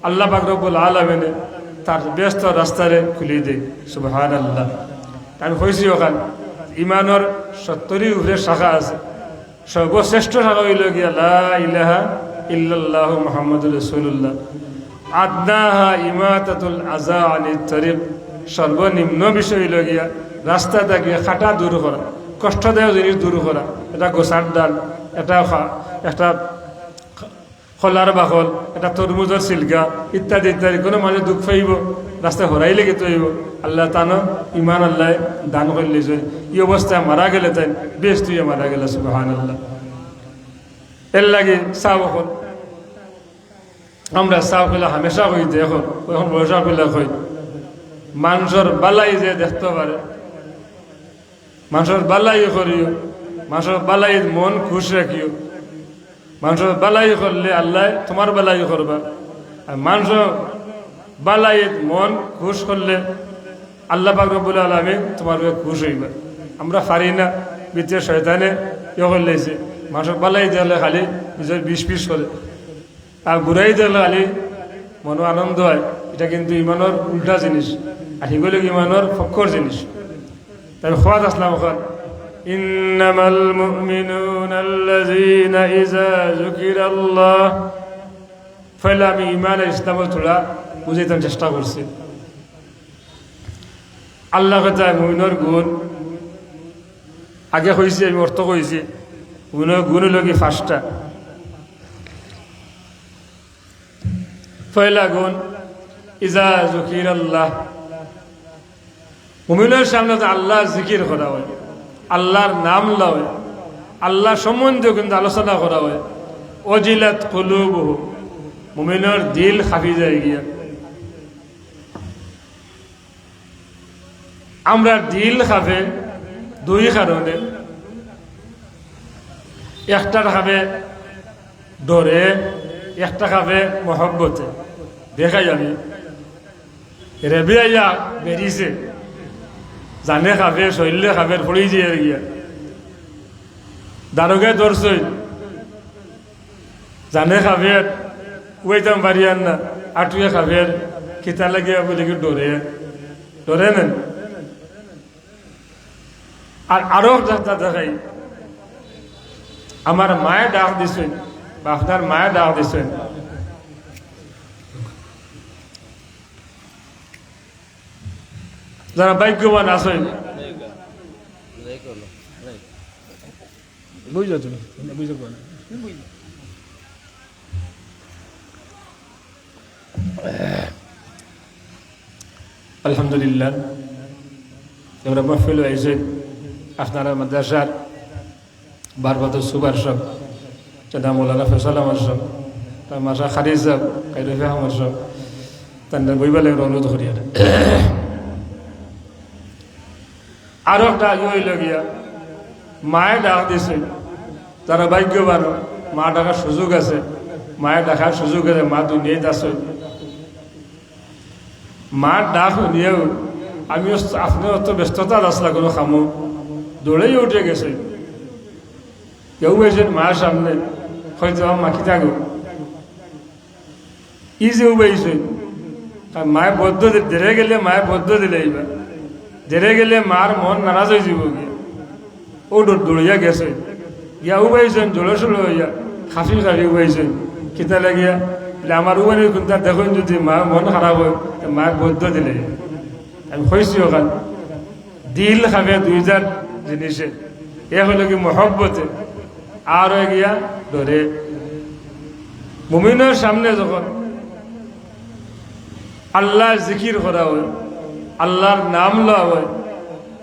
আল্লাহ পাক রব্বুল আলামিন তার ব্যস্ত রাস্তারে খুলি দেয়। সুবহানাল্লাহ। আমি কইছি ওখান ইমানের 70 উপরে শাখা আছে, সর্বশ্রেষ্ঠ শাখা হইল গিয়া লা ইলাহা ইল্লাল্লাহু মুহাম্মাদুর রাসূলুল্লাহ। আদনাহা ইমাতাতুল আযা আনিত তরিক, সর্বনিম্ন বিষয় হইল গিয়া রাস্তা থেকে খাটা দূর করা, কষ্টদায়ক জিনিস দূর করা। এটা গোসার ডাল, একটা খোলার বাকল, এটা তরমুজের সিলকা ইত্যাদি ইত্যাদি। কোনো মানুষ দুঃখ পাইব, রাস্তায় হরাই লেগে তৈব, আল্লাহ তানো ইমান আল্লাহ দান করলে এই অবস্থায় মারা গেলে তাই বেশ তুই মারা গেলে। সুবহানাল্লাহ। এর লাগে চাও এখন আমরা চাও পেলে হামেশা হই যে এখন বয়সা পেলে হই মানুষের বালাই যে দেখতে পারে, মানুষের বালাই করিও, মানুষের বালাই মন খুশ রাখিও। মানুষের বালাই করলে আল্লাহ তোমার বালাই করবা, আর মানুষ বালাই মন খুশ করলে আল্লাহ পাক রব্বুল আলামিন তোমার খুশ হইবা। আমরা পারি না, বিদ্যা শয়তানে করলেছে মানুষের বালাই দিলে খালি নিজের বিষ পিস করে, আর ঘুরাই দিলে খালি মনো আনন্দ হয়। এটা কিন্তু ইমানের উল্টা জিনিস, আর সেগুলো ইমানের ফক্কর জিনিস। তাই খোয়াদ আসলাম ওখান ইন্নামাল মুমিনুনা আল্লাযীনা ইযা যুকিরাল্লাহ। ফলে আমি ইমান আর ইসলামের থোড়া বুঝাইতে চেষ্টা করছি। আল্লাহ কথা মুমিনের গুণ আগে কইছি, আমি অর্থ কইছি। মুমিনের গুণ হইল কি 5টা। পয়লা গুণ ইযা যুকিরাল্লাহ, মুমিনের সামনে আল্লাহ জিকির করা হয়, আল্লাহর নাম লওয়া হয়, আল্লাহ সম্বন্ধে কিন্তু আলোচনা করা হয়। ওয়াজিলাত কুলুবুহু, মুমিনের দিল খাফি যায় গিয়া। আমরা দিল খাবে 2 কারণে। একটা খাবে ডরে, একটা খাবে মহব্বতে। দেখাই আমি রেবিয়া বেরিয়েছে, জানে খাবে, শৈলে খাবে, পড়ি দিয়ে গিয়া দারোগায় ধরছে, জানে খাবে, ওইতাম বাড়িয়ান না, আটুয়ে খাবে, খিতা লাগিয়া বলে কি ডরে ডরে নেন। আর আরো একটা দেখাই, আমার মায়ে ডাক দিছেন বা আপনার মায়ে ডাক দিছেন, যারা ভাগ্যবান আছেন, বুঝলো তুমি বুঝতে পারো। আলহামদুলিল্লাহ, আমরা মাহফিল আইছেন আপনারা মাদ্রাসার বারবাদ সুবার সব চাদা মৌলানা ফেসাল আমার সব তার মাসা খারিজ সাহেব কাইরফে আমার সব তাদের বইবালে অনুরোধ করি। আরো একটা হইল গিয়া মায়ে ডাক দিছে, তারা ভাগ্যবান, মা ডাকার সুযোগ আছে, মায়ের ডাকার সুযোগ আছে, মা দুনিয়ায় আছে। মার ডাক নিয়েও আমি আপনার অত ব্যস্ততা আসলা কোনো খামো, দৌড়েই উঠে গেছে। কেউ বেছেন মায়ের সামনে, হয়তো আমার মাখি থাকো ই যে উবাইছে, মায়ের বদ্ধ দেরে গেলে মায়ের বদ্ধ দিলে এইবার দেরে গেলে মার মন নারাজ হয়ে যাব গিয়া। ও দৌড়িয়া গেছে গিয়া উবাইছেন, জোড়ো সোড়ো হইয়া খাফি খাফি উবাইছেন। কিতা লাগিয়া আমার উবানির কোনটা দেখুন, যদি মার মন খারাপ হয় মায়ের বদ্ধ দিলে। আমি কইছি ওখান দিল খাবে 2000 জিনিসে, এ হলো কি মহব্বতে, আর হয়ে গিয়া ডরে। মুমিনের সামনে যখন আল্লাহর জিকির করা হয়, আল্লাহর নাম লওয়া হয়,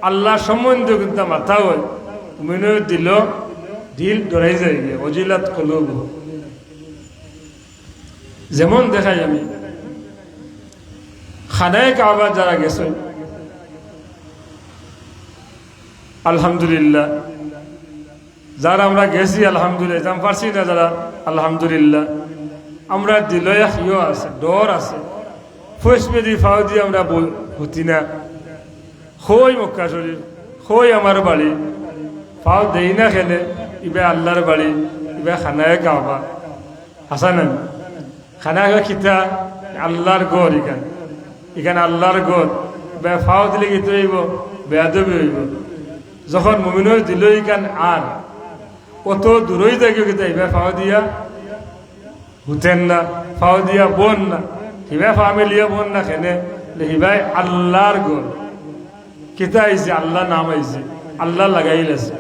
আল্লাহ সম্বন্ধে কিন্তু মাথা হয়, মুমিনের দিল ডরাই যায় গিয়ে, অজিলাত কলুব। যেমন দেখাই আমি খানায় কাবা যারা গেছে, আলহামদুলিল্লাহ, যারা আমরা গেছি আলহামদুলিল্লাহ, জাম পারছি না যারা আলহামদুলিল্লাহ, আমরা দিলয়া ইয়ে আছে, ডর আছে, ফুসমেদি ফাও দিয়ে আমরা হতি না, খই মক্কা শরীফ, খই আমার বাড়ি, ফাও দেই না খেলে, ইবে আল্লাহর বাড়ি, ইবে খানায় কাবা হাসান, খানায় খিতা আল্লাহর গড়, এখানে আল্লাহর গড়, বে ফাও দিলে কি হইব, বেয়াদবি হইব। যখন মুমিনের দিল ইখান আর অত দূরই থাকে কিন্তু ইবা ফাও দিয়া হুতেন না, ফাও দিয়া বোন না, হিবা ফামিলিয়া বোন না খেনে, হিবাই আল্লাহর গড়, কিতা আইছে আল্লাহ নাম আইছে, আল্লাহ লাগাইল আছে।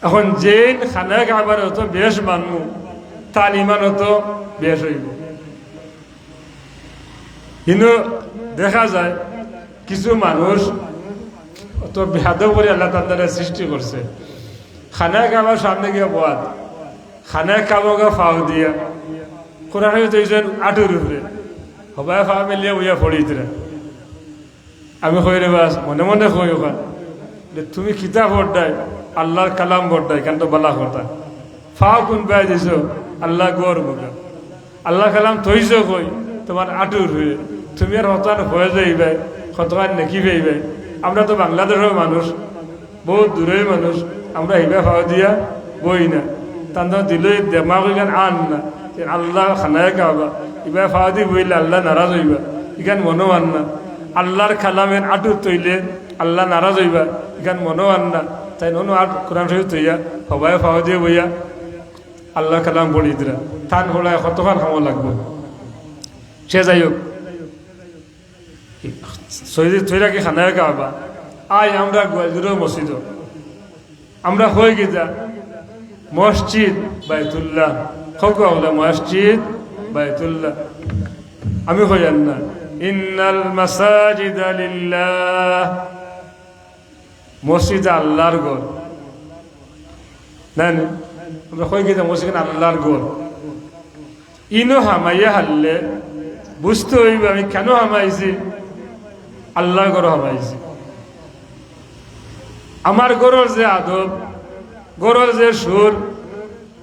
এখন যে খানা কাবার হতো বেশ মানমু, তার ইমান হতো বেশ হইব। কিন্তু দেখা যায় কিছু মানুষ তো বেহাদব করে আল্লাহ তাদের সৃষ্টি করছে, খানা কাবার সামনে গিয়ে বাদ, খানা কাবাকে ফাও দিয়া কোরআন তৈছেন আটুর উপরে, সবাই ফা মেলিয়া বইয়া ফড়িতরা। আমি কই রে বাস মনে মনে কই ওখান তুমি কিতাব বড্ডাই, আল্লাহর কালাম বড্ডাই, কেন তো বালা কথা ফাও কোন পাই দিছ আল্লাহ গড় মুখা, আল্লাহ কালাম থইছ কই তোমার আটুর হয়ে, তুমি আর হতান হয়ে যাইবে, হতান নেকি পাইবে। আমরা তো বাংলাদেশের মানুষ, বহুত দূরের মানুষ, আমরা হিবা ফাও দিয়া বই না, তার দিলে দেমাগ ইখান আন না, আল্লাহ খানায় কাবা ইবা ফাও দি বইলে আল্লাহ নারাজ হইবা, ইখান মনো আন না। আল্লাহর খালামের আটুর তৈলে আল্লাহ নারাজ হইবা, ইখান মনো আন না। তাই ননো আট কোরআন শরীফ তৈয়া সবাই ফাও দিয়ে বইয়া আল্লাহ কালাম পড়ি দিরা, থান হলায় কতক্ষণ খামো লাগবে। সে যাই হোক, তৈরা কি খানায় কাবা আই আমরা গোয়ালদুরো মসজিদ, আমরা হয়ে গিয়া মসজিদ বাইতুল্লাহ, খোকা হলো মসজিদ বাইতুল্লাহ। আমি হইয়ান না ইন্নাল মাসাজিদা লিল্লাহ, মসজিদ আল্লাহর ঘর, না আমরা কই গিয়ে মসজিদ আল্লাহর ঘর। ইনো হামাইয়া হারলে বুঝতে হইবে আমি কেন হামাইছি, আল্লাহর ঘর হামাইছি। আমার গরর যে আদব, গরর যে সুর,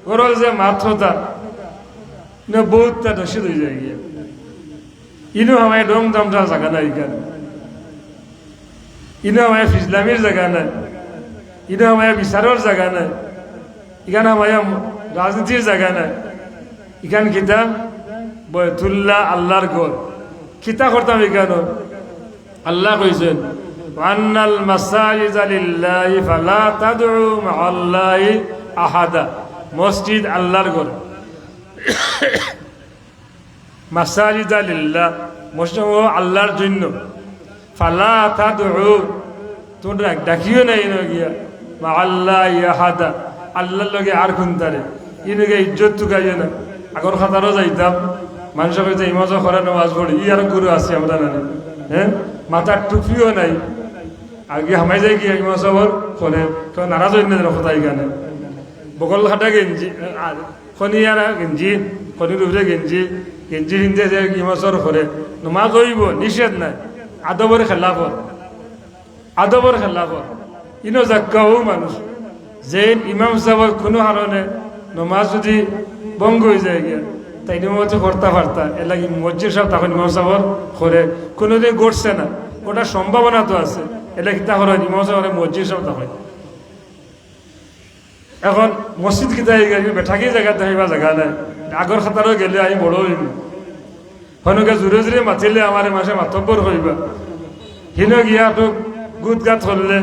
গরর যে মাত্রতা, বহুতটা রসিদ হয়ে যায় গিয়া। ইনো আমায় ডং দামটা জায়গা নাই, এখানে ইনো আমায় ফিজলামির জায়গা নাই, ইনো আমায় বিচারের জায়গা নাই, এখানে আমায় রাজনীতির জায়গা নাই। এখান কিতা বয়তুল্লাহ আল্লাহর ঘর, কিতা করতাম এখানে আল্লাহ কইছেন আন্নাল মাসাজিদা লিল্লাহি ফালা তাদউ মাআল্লাহি আহাদা, মসজিদ আল্লাহর ঘর, মাসাজিদা লিল্লাহ, মসজিদ আল্লাহর জন্য, ফালা তাদউ তোমরা ডাকিও নাই না গিয়া মাআল্লাহি আহাদা, আল্লাহর লগে আর কোনটারে ইনগে ইজ্জত তুকাইও না। আগর খাতারও যাইতাম, মানুষ কইতে ইমাজ করে নামাজ পড়ি, ই আর গুরু আছে আমরা না, হ্যাঁ মাথার টুপিও নাই, আগে হামাই যায় গিয়া ইমাম সাহর করে তো নারাজ হইন না কথা, এখানে বগল খাটা গেঞ্জি, খনিয়ারা গেঞ্জি, খনির উপরে গেঞ্জি, গেঞ্জি হিন্দে যে ইমাম সাহর করে নমাজ হইব, নিষেধ নাই, আদবর খেলাফত, আদবর খেলাফত। ইনো জাক্কাও মানুষ যে ইমাম সাহেব কোনো কারণে নমাজ যদি বঙ্গ হয়ে যায় গিয়া, তাই নিয়মিত করতে পারতা, এর লাগে মসজিদ সাহেব তখন ইমাম সাহেব করে কোনোদিন গড়ছে না, ওটার সম্ভাবনা তো আছে, এটা কিতা করে ইমাম সাহেব মসজিদ সাহেব তখন। এখন মসজিদ কিতা হয়ে গেছে, বেঠাকি জায়গা দেখাইবা জায়গা নাই, আগর খাতারও গেলে আমি বড় হইব, হনুকে জোরে জোরে মাতিলে আমার মাসে মাতব্বর হইবা, হিনো গিয়া তো গুট গাত করলে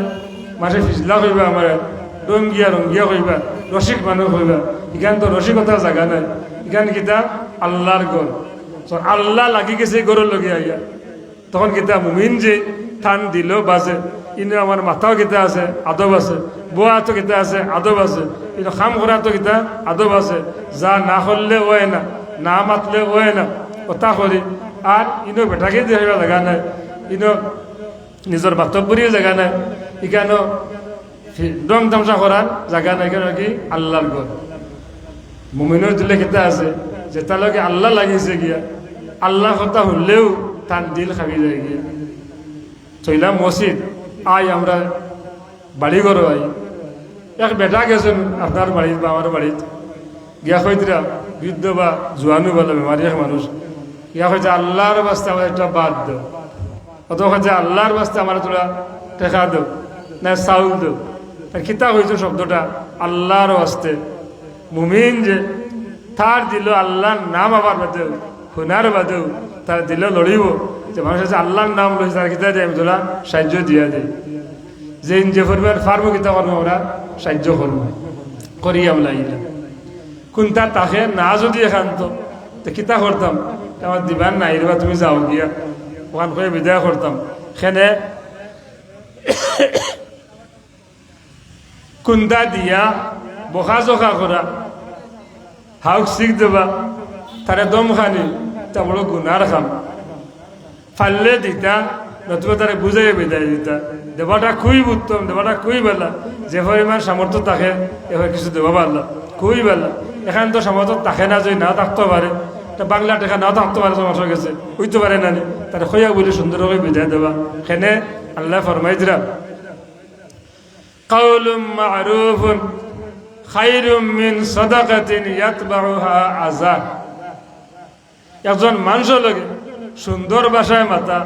মাসে ফিসলা হইবা, আমার রঙ্গিয়া হইবা, রসিক মানুষ হইবা। এখান তো রসিকতার জায়গা নাই, এখান কিতা আল্লাহর ঘর, আল্লাহ লাগি গেছে গরুর লগে আইয়া, তখন কিতা মুমিন যে থান দিল বাজে, ইনো আমার মাথাও কিতা আছে আদব আছে, বোয়া তো কিতা আছে আদব আছে, ইনো খাম করা তো কিতা আদব আছে, যা না করলে ওয়ে না, না মাতলে ওয়ে না, কথা করি। আর ইনো বেটাকে দিয়ে জায়গা নাই, ইনো নিজের বাস্তবপুরীও জায়গা নাই, এখানেও রং তামসা করার জায়গা নাই। কেন কি আল্লাহর ঘর। মুমিনের দিলে কিতা আছে যে তার লগে আল্লাহ লাগিয়েছে গিয়া, আল্লাহ কথা হলেও তার দিল খাবি যায় গিয়া। চইলাম মসজিদ, আই আমরা বাড়ি ঘর আই, এক বেটা গেছেন আপনার বাড়িত বা আমার বাড়িত, গিয়া কইতরা বৃদ্ধ বা জোয়ানু বলে বেমারি এক মানুষ, গিয়া কইছে আল্লাহর বাস্তে আমার একটা বাদ দাও, অত কইছে আল্লাহর বাস্তে আমার তোরা টেকা দাও না চাউল দাও। তার কিতা হয়েছে শব্দটা আল্লাহর বাস্তে। মুমিন যে তার দিল আল্লাহর নাম আবার বাদেও শোনার বাদেও তার দিল লড়িব, যে মানুষ আছে আল্লাহর নাম লইছে তার কিতা দেয় আমি তোরা সাহায্য দিয়া দেয়। যে যে পরিবার ফার্মো কিতা করবো আমরা সাহায্য করবো করি আমরা ইলাম। কোনটা তাকে না যদি এখান্ত তো কিতা করতাম, আমার দিবান নাই রে তুমি যাও গিয়া ওখান করে বিদায় করতাম। সেনে কুন্দা দিয়া বকা জকা করা, হাউক শিখ দেবা, তারে দম খানি তা বড় গুনার খাম, ফাললে দিতা নতুবা তারে বুঝাইয়া বিদায় দিতা। দেবাটা খুবই উত্তম, দেবাটা খুবই বেলা, যে পরিমাণ সামর্থ্য থাকে এবার কিছু দেবা পারলা খুবই বেলা। এখান তো সামর্থ্য থাকে না, যদি না থাকতে পারে, বাংলা টেকা নাও থাকতে পারে, সমস্যা গেছে হইতে পারে না, তার খইয়া বলে সুন্দরভাবে বিদায় দেবা। সেনে আল্লাহ ফরমাই দিরা কাউলুম মা'রুফুন খায়রুম মিন সাদাকাতিন ইয়াতবাউহা আযা। একজন মানুষের লগে সুন্দর ভাষায় মাতা,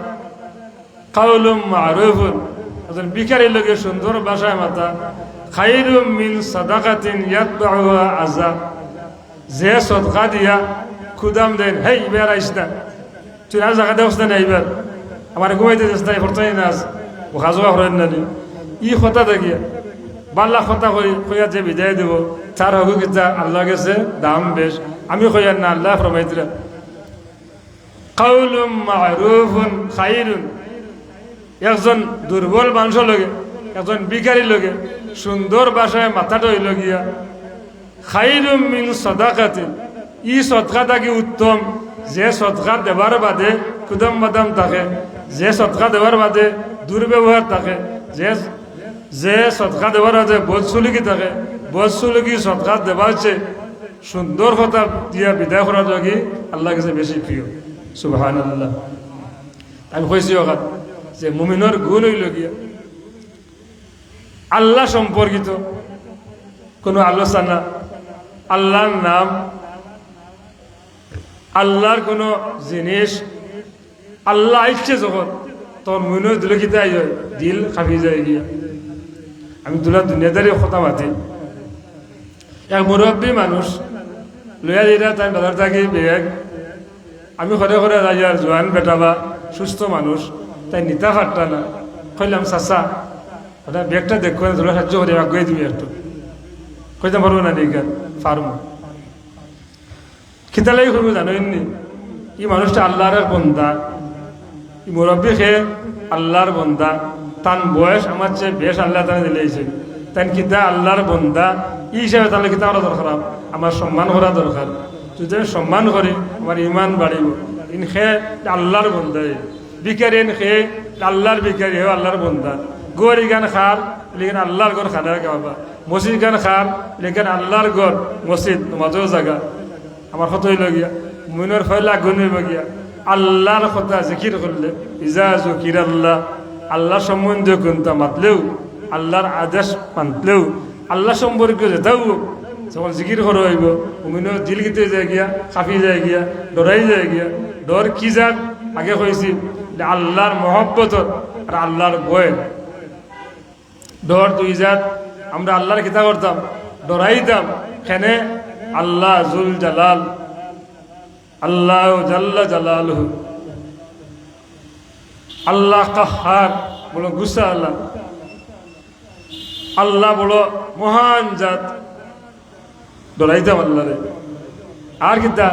কাউলুম মা'রুফুন, একজন ভিখারির লগে সুন্দর ভাষায় মাতা, খায়রুম মিন সাদাকাতিন ইয়াতবাউহা আযা। যে সদকা দিয়া খুদাম দেন, হেই এবার আইস না, তুই আর জায়গা দেওস না এইবার আমার ঘুমাইতে যাস না, ভর্তাই না আছে ও হাজোয়া করেন না, ই কথা দেখিয়া বাল্লা কথা কই কইয়া যে বিদায় দেব তার হগু কিতা আল্লাহ গেছে দাম বেশ। আমি কইয়ার না, আল্লাহ ফরমাইতরা কাউলুম মা'রুফুন খায়রুন। একজন দুর্বল মানুষের লগে একজন ভিখারির লগে সুন্দর ভাষায় মাথাটা হইল গিয়া, খায়রুম মিন সাদাকাতিন, ই সদকা থাকি উত্তম, যে সদকা দেবার বাদে কুদম বাদাম থাকে, যে সদকা দেবার বাদে দুর্ব্যবহার থাকে, যে সদকা দেবার বাদে বদসুলুকি থাকে, বদসুলুকি সদকা দেবার চেয়ে সুন্দর কথা দিয়া বিদায় করার যোগী আল্লাহ কাছে বেশি প্রিয়। সুবহানাল্লাহ। আমি কইছি ওখান যে মুমিনের গুণ হইল গিয়া আল্লাহ সম্পর্কিত কোনো আলোচনা, আল্লাহর নাম, আল্লাহর কোনো জিনিস, আল্লাহ ইচ্ছে যখন তখন মনের দিল কিতাই হয়, দিল খাবি যায় গিয়া। আমি তোলা দুনিয়াদারি কথা মাতি, এক মুরব্বী মানুষ লইয়া দিলা তাই বাজার থাকি বেগ, আমি ঘরে ঘরে যাই আর জোয়ান বেটা বা সুস্থ মানুষ তাই নিতা পারতা না, কইলাম চাচা ওটা ব্যাগটা দেখো না, তোলা সাহায্য করে আগুয়ে দিবি একটু, কইতে পারবো না নিকা ফার্মো খিতালাই করবো জানোইনি। ই মানুষটা আল্লাহর বন্দা, ই মুরব্বী খেয়ে আল্লাহর বন্দা, তার বয়স আমার চেয়ে বেশ আল্লাহ তানে দিলেছে, তাই কিতা আল্লাহর বন্দা ই হিসাবে তাহলে কিতা করা দরকার, আমার সম্মান করা দরকার। যদি আমি সম্মান করি আমার ইমান বাড়িব। ইন খেয়ে আল্লাহর বন্দা, ভিখারি এন খেয়ে আল্লাহর ভিখারি হে আল্লাহর বন্দা। গোয়ারি গান খার লেকিন আল্লাহর ঘর খানার খাওয়াবা, মসজিদ গান খার লেকিন আল্লাহর ঘর মসজিদ মাঝেও জায়গা। আমার কথা হইল গিয়া মুমিনের ফয়লা গুণ হইব গিয়া আল্লাহর কথা জিকির করলে, ইজা জকির আল্লাহ, আল্লাহ সম্বন্ধীয় কোনটা মাতলেও, আল্লাহর আদেশ মানলেও, আল্লাহ সম্পর্কে যেটাও যখন জিকির করা হইব মুমিনের দিল গীতে যায় গিয়া, কাঁপি যায় গিয়া, ডরাই যায় গিয়া। ডর কি যাক আগে কইছি আল্লাহর মহব্বত আর আল্লাহর ভয়। ডর দুই জাত, আমরা আল্লাহর কিতা করতাম ডরাইতাম, খেনে আল্লাহ জুল জালাল, আল্লাহ জাল্লা জালালহু, আল্লাহ কাহার বলো গুসা আল্লাহ, আল্লাহ বলো মহান জাত, ডরাইতাম আল্লাহরে। আর কিতা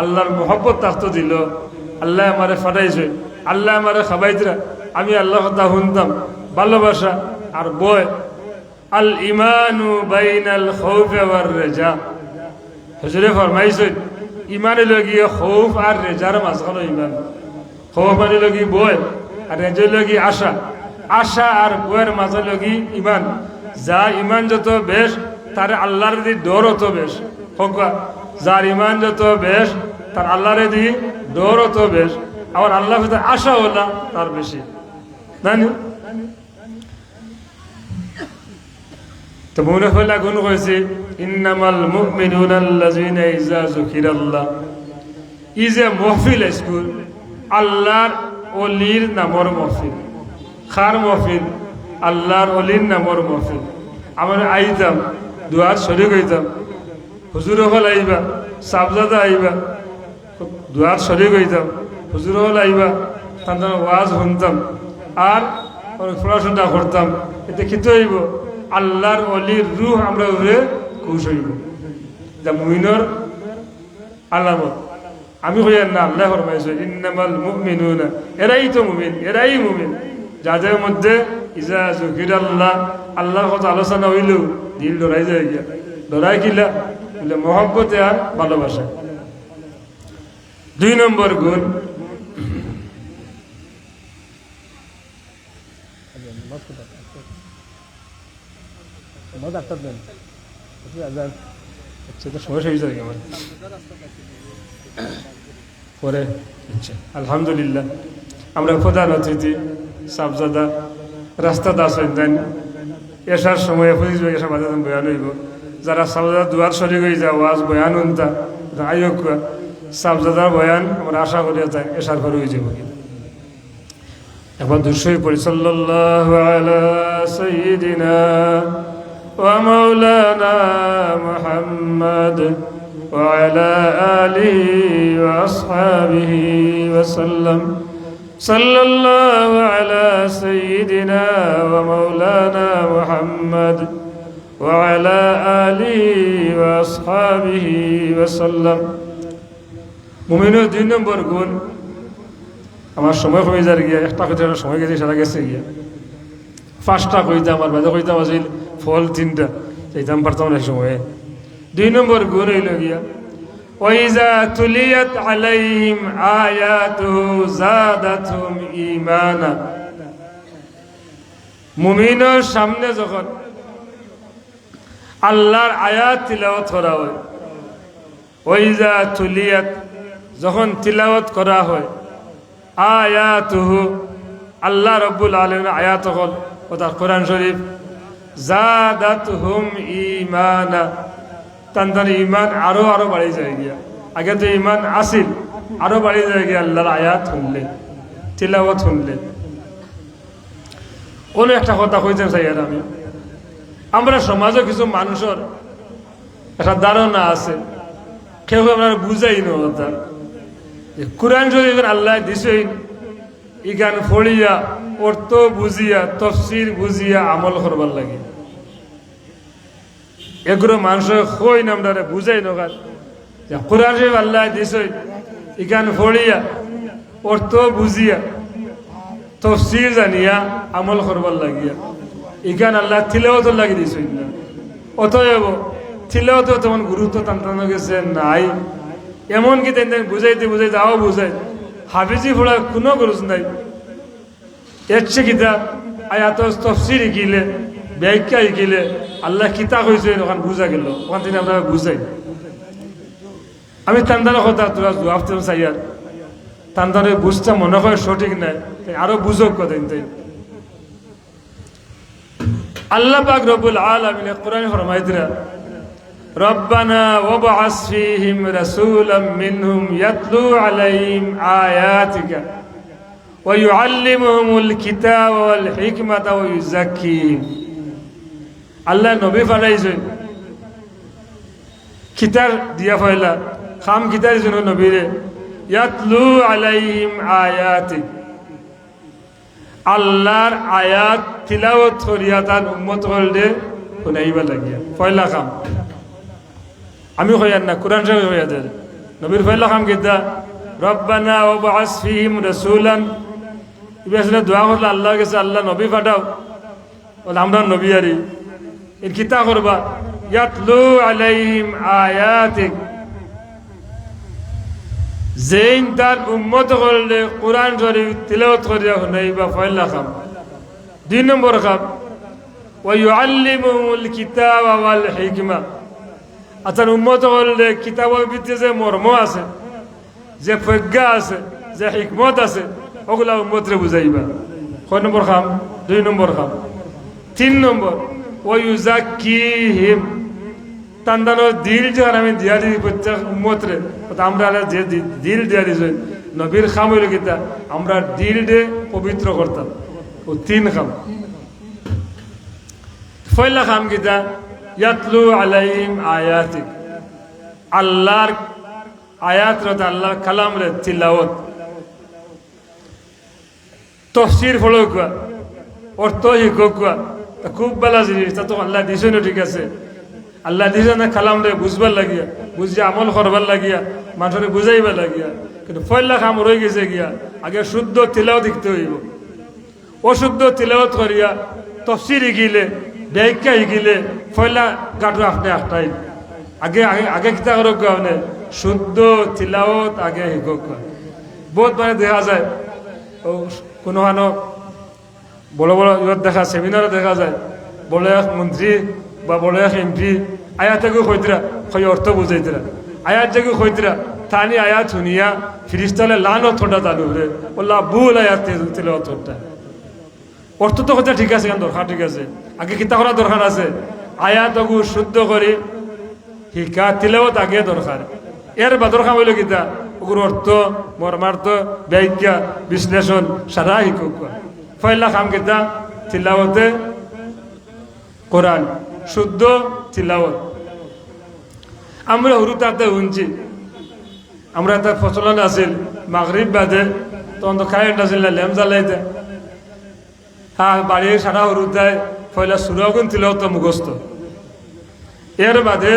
আল্লাহর মোহব্বত থাকতো দিল, আল্লাহ আমারে ফাটাইছে, আল্লাহ আমারে খাবাইতরা, আমি আল্লাহ কথা শুনতাম, ভালোবাসা আর ভয়। আল ইমানু বাইনাল খাউফি ওয়ার রেজা, হুজুরে ফরমাইছেন ইমানে লগি খৌফ আর রেজার মাঝখানে ইমান। খৌফ মানে লগি ভয় আর রেজা লগি আশা, আশা আর ভয়ের মাঝে লগি ইমান। যা ইমান যত বেশ তার আল্লাহর দি ডর অত বেশ হোক, যার ইমান যত বেশ তার আল্লাহর দি ডর অত বেশ, আবার আল্লাহ আশা হলা তার বেশি, জানি। তো মনে হইলা গুণ কইছে ইন্নামাল মুমিনুনা আল্লাযিনা ইযা যুকিরাল্লাহ। ই যে মহফিল স্কুল আল্লাহর ওলির নামর মহফিল, খার মহফিল আল্লাহর ওলির নামর মহফিল। আমরা আইতাম দুয়ার শরীক হইতাম, হুজুর হল আইবা, সাবজাদা আইবা, দুয়ার শরীক হইতাম, হুজুর হল আইবা, তাদের ওয়াজ শুনতাম আর পড়াশোনা করতাম। এতে খিতে হইব আল্লাহর অলির রূহ আমরা উপরে খুশ হইব, যা মুমিনের আলামত। আমি কইয়ার না, আল্লাহ ফরমাইছে ইন্নামাল মুমিনুনা, এরাই তো মুমিন, এরাই মুমিন যাদের মধ্যে ইজা যুকিরাল্লাহ, আল্লাহর কথা আলোচনা হইলেও দিল ডরাই যায় গিয়া। ডরাই কিলা বলে মহব্বতে আর ভালোবাসা। 2 নম্বর গুণ পরে আলহামদুলিল্লাহ আমরা প্রধান অতিথি সাবজাদা রাস্তাতে আসেন, এসার সময় এসা বাজে বয়ান হইব। যারা সাবজাদা দুয়ার শরীর হয়ে যায় ওয়াজ বয়ান উনতা আয়োগ সাবজাদার বয়ান আমরা আশা করিয়া যাই এসার ঘরে হয়ে যাব। এখন দুশোই পড়ি সাল্লাল্লাহু আলা সাইয়্যিদিনা ওয়া মাওলানা মুহাম্মদ ওয়া আলা আলিহি ওয়া আসহাবিহি ওয়া সাল্লাম। সাল্লাল্লাহু আলা সাইয়্যিদিনা ওয়া মাওলানা মুহাম্মদ ওয়া আলা আলিহি ওয়া আসহাবিহি ওয়া সাল্লাম। মুমিনের 2 নম্বর গুণ, আমার সময় কমে যার গিয়া, একটা কইতে সময় গেছে সারা গেছে গিয়া, 5টা কইতাম আর বাদে কইতাম আসিল ফল 3টা, যাইতাম পারতাম না সময়ে। 2 নম্বর গুণ হইল গিয়া ওয়াইজা তুলিয়াত আলাইহিম আয়াতুহু যাদাতহুম ঈমানা। মুমিনের সামনে যখন আল্লাহর আয়াত তিলাওয়াত করা হয়, ওয়াইজা তুলিয়াত যখন তিলাওয়াত করা হয়, আয়াতুহু আল্লাহ রব্বুল আলামিনের আয়াত হল কথা কোরআন শরীফ, যাদাতহুম ঈমানা তার ইমান আরো আরো বাড়ি যায় গিয়া। আগে তো ইমান আসিল, আরো বাড়ি যায় গিয়া আল্লাহর আয়াত শুনলে, তিলাওয়াত শুনলে। অন্য একটা কথা কইতে চাই আর আমরা সমাজে কিছু মানুষের একটা ধারণা আছে, কেউ আমরা বুঝাই না কথা যে কোরআন শরীফের আল্লাহ দিছে ইগান ফড়িয়া অর্থ বুঝিয়া তফসির বুঝিয়া আমল করবার লাগে। এগুলো মানুষের কই না আমরা বুঝাই নগার যে কোরআন শরীফ আল্লাহ দিছে ইগান ফড়িয়া অর্থ বুঝিয়া তফসির জানিয়া আমল করবার লাগিয়া, ইগান আল্লাহ তিলাওয়াত লাগি দিছে না। অতএব তিলাওয়াত তেমন গুরুত্ব টানটানো গেছে নাই, এমনকি তেন বুঝাইতে বুঝাইতে আও বুঝাই হাফিজি ফোড়া কোনো গরজ নাই। এর চেয়ে কিতাব আয়াত তফসির শিকিলে, ব্যাখ্যা শিকিলে, আল্লাহ কিতা কইছে ওখান বুঝা গেল, ওখান থেকে আমরা বুঝাই। আমি তান্দানের কথা তোরা জবাব দিতে চাই, আর তান্দানের বুঝতে মনে হয় সঠিক নাই, আরো বুঝক কথা। আল্লাহ পাক রব্বুল আলামিন কোরআনে ফরমাইতরা রব্বানা ওয়াবআস ফীহিম রাসূলাম মিনহুম ইয়াতলু আলাইহিম আয়াতিকা ওয়া ইউআল্লিমুহুমুল কিতাবা ওয়াল হিকমাতা ওয়া ইউযাক্কিহিম। আল্লাহ নবী পাঠাইছেন কিতাব দিয়া ফয়লা খাম কিতার জন্য নবীরে, ইয়াতলু আলাইহিম আয়াতিক আল্লাহর আয়াত তিলাওয়াত করিয়া তার উম্মত হলদে শুনাইবা লাগিয়া ফয়লা খাম। আমি কইয়ার না, কোরআন শরীফ হইয়া দেয় নবীর ফয়লা খাম কিতা রব্বানা ওয়াবআস ফীহিম রাসূলান ইবে আসলে দোয়া করলে আল্লাহর কাছে আল্লাহ নবী পাঠাও বলে আমরা নবী আরি এর কিতা করবা ইয়াতলু আলাইহিম আয়াতিক যেইন তার উম্মত করলে কোরআন শরীফ তিলাওয়াত করিয়া শুনাইবা পয়লা কাম 2 নম্বর কাম ওয়া ইউআল্লিমুল কিতাবা ওয়াল হিকমা আচ্ছা উম্মত করলে কিতাবের ভিতরে যে মর্ম আছে যে প্রজ্ঞা আছে যে হিকমত আছে ওগুলা উম্মতরে বুঝাইবা কয় নম্বর কাম 2 নম্বর কাম 3 নম্বর ওয়া ইউযাক্কিহিম তান্দানো দিল যে আমি দিয়া দিই প্রত্যেক উম্মতরে আমরা যে দিল দিয়া দিছি নবীর খাম হইল কিতা আমরা দিল দে পবিত্র করতাম ও 3 খাম পয়লা খাম কিতা ইয়াতলু আলাইহিম আয়াতিক আল্লাহর আয়াত রত আল্লাহর কালাম রে তিলাওয়াত তাফসীর ফলো করা অর্থ শিক্ষা খুব ভালো জিনিস তা তো আল্লাহ দিছে না ঠিক আছে আল্লাহ দিছে না কালাম রে বুঝবার লাগিয়া বুঝে আমল করবার লাগিয়া মানুষের বুঝাইবার লাগিয়া কিন্তু পয়লা কাম রয়ে গেছে গিয়া আগে শুদ্ধ তিলাওয়াত শিখতে হইব অশুদ্ধ তিলাওয়াত করিয়া তাফসীর শিখিলে ব্যাখ্যা শিখিলে পয়লা গাটো আপনি একটাই আগে আগে আগে কিতা করক মানে শুদ্ধ তিলাওয়াত আগে শিকক বহুত মানে দেখা যায় ও কোনো বড় বড় ইয়ত দেখা সেমিনারে দেখা যায় বড় এক মন্ত্রী বা বড় এক এমপি আয়াতকে কইতরা কই অর্থ বুঝাইতরা আয়াত যে কইতরা তানি আয়াত শুনিয়া ফিরিস্তালে লানত ছোটা চালু রে বললা ভুল আয়াত তিলাওয়াত করতে অর্থ তো কথা ঠিক আছে দরকার ঠিক আছে আগে কিতা করা দরকার আছে আয়াতগু শুদ্ধ করে শিকা তিলাওয়াত আগে দরকার এর বাদর কাম হইল কিতা ওগুর অর্থ মর্মার্থ ব্যাখ্যা বিশ্লেষণ সারা শিকক পয়লা কাম কিতা তিলাওয়াতে কোরআন শুদ্ধ তিলাওয়াত আমরা হুরু তাতে শুনছি আমরা একটা প্রচলন আছিল মাগরিব বাদে তখন তো কারেন্ট আছিল ল্যাম্প জ্বালাইতে হ্যাঁ বাড়ির সারা হুরু দেয় পয়লা সুরাগুন তিলাওয়াত মুখস্থ এর বাদে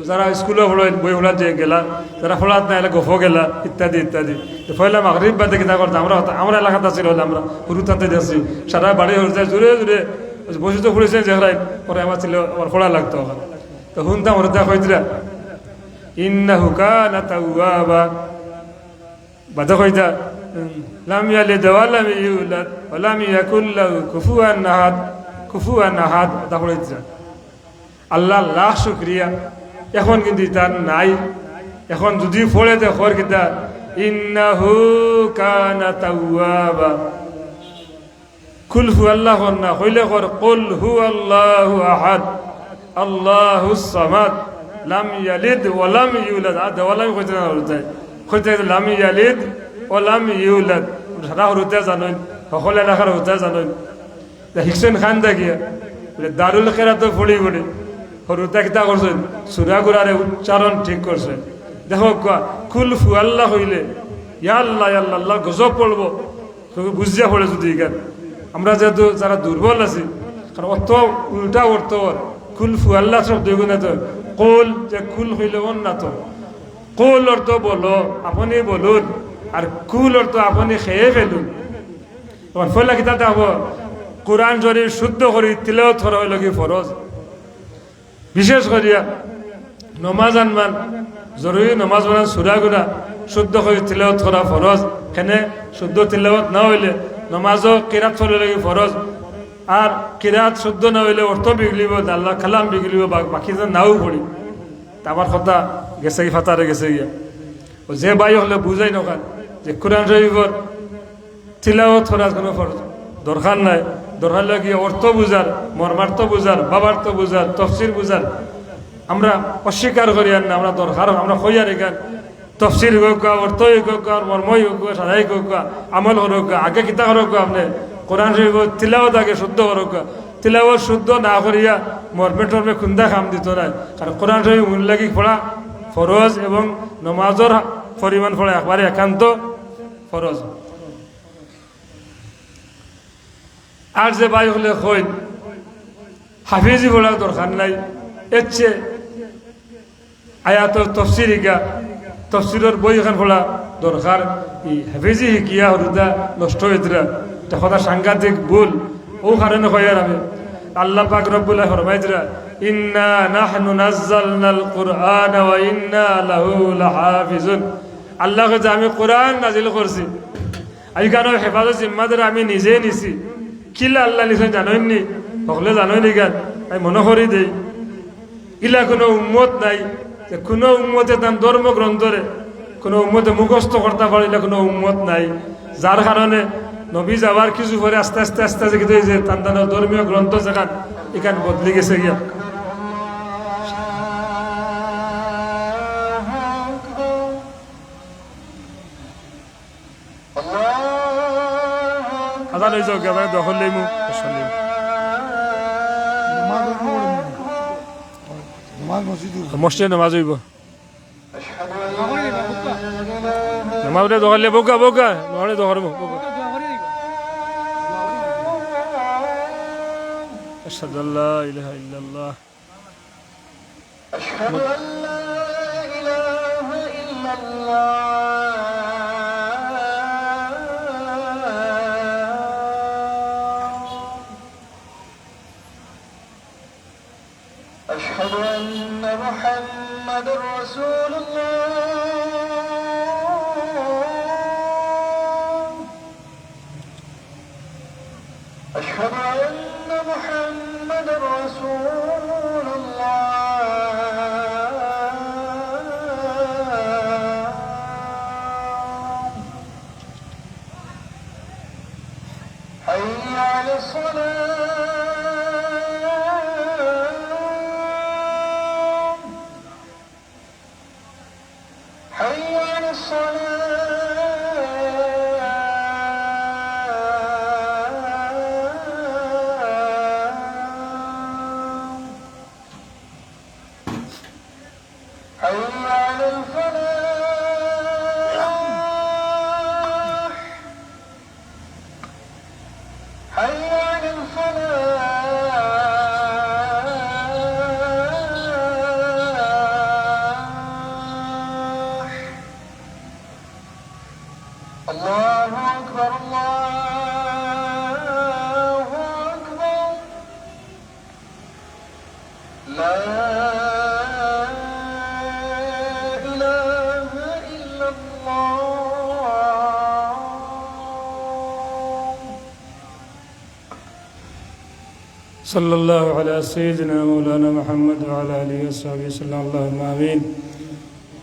যারা স্কুলে বই পড়ার যে গেলা যারা পড়াত না এলে গফ গেলা ইত্যাদি ইত্যাদি পয়লা মাগরিব বাদে কিনা করতাম আমরা এলাকাতে আছিল হলে আমরা হুরু তাতে যাচ্ছি সারা বাড়ি হুরু যায় জোরে জোরে বসে তো পড়েছেন যেখানে পরে আমার ছিল আমার পড়া লাগতো তো শুনতাম ওরা দেখা কইতরা ইন্নাহু কানা তাওয়াবা বাদা কইতা লাম ইয়ালিদ ওয়া লাম ইউলাদ ওয়া লাম ইয়াকুল লাহু কুফুয়ান আহাদ তা কইতরা আল্লাহ লাখ শুকরিয়া এখন কিন্তু তার নাই এখন যদি পড়ে দে খর কিতা ইন্নাহু কানা তাওয়াবা কুল হু আল্লাহ না হইলে কর কুল হু আল্লাহু আহাদ আল্লাহুস সামাদ লাম ইয়ালিদ ওয়া লাম ইউলাদ আদা ওয়া লাম কইতে না কইতে লাম ইয়ালিদ ওয়া লাম ইউলাদ সারা হরতে জানেন সকলে রাখার হতে জানেন হিসেন খান দেখিয়া দারুল খেরাত পড়ি পড়ি হরুতা কিতা করছেন সুরা গুরারে উচ্চারণ ঠিক করছেন দেখো কুল হু আল্লাহ হইলে ইয়া আল্লাহ আল্লাহ গজব পড়বো বুঝিয়া পড়ে যদি এখান আমরা যেহেতু যারা দুর্বল আছি কারণ অর্থ উল্টা অর্থ কুল ফু আল্লাহ সব দুই গুণে তো কোল যে কুল হইলে না তো কোল অর্থ বলো আপনি বলুন আর কুল অর্থ আপনি খেয়ে ফেলুন তোমার ফলে কিতা দেখো কোরআন শরীফ শুদ্ধ করি তিলাওয়াত করা হইল কি ফরজ বিশেষ করিয়া নমাজ আনমান জরুরি নমাজ বানান সুরা গুনা শুদ্ধ করে তিলাওয়াত করা ফরজ এখানে শুদ্ধ তিলাওয়াত না হইলে নমাজও কিরাত ফলে লাগে ফরজ আর কিরাত শুদ্ধ না হইলে অর্থ বিগলিব আল্লাহ কালাম বিগলিব বাকি নাও পড়ি আমার কথা গেছে কি ফাতারে গেছে গিয়া যে বাই হলে বুঝাই নকান যে কোরআন শরীফর তিলাওয়াত করার কোনো দরকার নাই দরকার লাগে অর্থ বুঝার মর্মার্থ বুঝার বাবার্থ বুঝার তফসির বুঝার আমরা অস্বীকার করি আর না আমরা দরকার আমরা কইয়ার এখান তফসির হোক অর্থই হোক মর্মই হোক সারাই হোক আমল হোক আগে কিতা হোক আপনি কোরআন শরীফ তিলাওয়াত আগে শুদ্ধ হোক তিলাওয়াত শুদ্ধ না করিয়া মর্মে টর্মে খুন্দা খাম দিত না কারণ কোরআন শরীফ উল্লেখি পড়া ফরজ এবং নমাজের পরিমাণ পড়া একবারে একান্ত ফরজ আর যে বাই হলে কই হাফিজি পড়ার দরকার নাই এর চেয়ে আয়াতের তফসির তফসিরের বই এখান পড়া দরকার এই হাফিজি শিকিয়া হরুদা নষ্ট হইতরা এটা কথা সাংঘাতিক ভুল ও কারণে হয় আর আমি আল্লাহ পাক রব্বুল ফরমাইতরা ইন্না নাহনু নাযালনাল কুরআন ওয়া ইন্না লাহু লাহাফিজুন আল্লাহ কাছে আমি কোরআন নাজিল করছি এইখানে হেফাজত জিম্মাদার আমি নিজে নিছি কিলা আল্লাহ নিছেন জানোইনি সকলে জানোইনি গান আমি মনে করি দেই ইলা কোনো উম্মত নাই যে কোনো উম্মতে তার ধর্মগ্রন্থরে কোনো উম্মতে মুখস্থ করতে পারিলে কোনো উম্মত নাই যার কারণে নবী যাওয়ার কিছু পরে আস্তে আস্তে আস্তে আস্তে কিন্তু যে তার ধর্মীয় গ্রন্থ যেখান এখান বদলি গেছে গিয়া আদান হয়ে যাও গেবারে দখল লইমু মসজিদে নামাজ হইব নামাজ দখল বোকা বোকা নহলে দখল বোকা أشهد أن لا إله إلا الله أشهد أن لا إله إلا الله أشهد أن محمد رسول الله أشهد أن محمد رسول الله حي على الصلاة حي على الصلاة حي على الفلاح حي على الفلاح الله أكبر الله أكبر لا إله إلا الله صلى الله على سيدنا مولانا محمد وعلى آله وصحبه وسلم اللهم آمين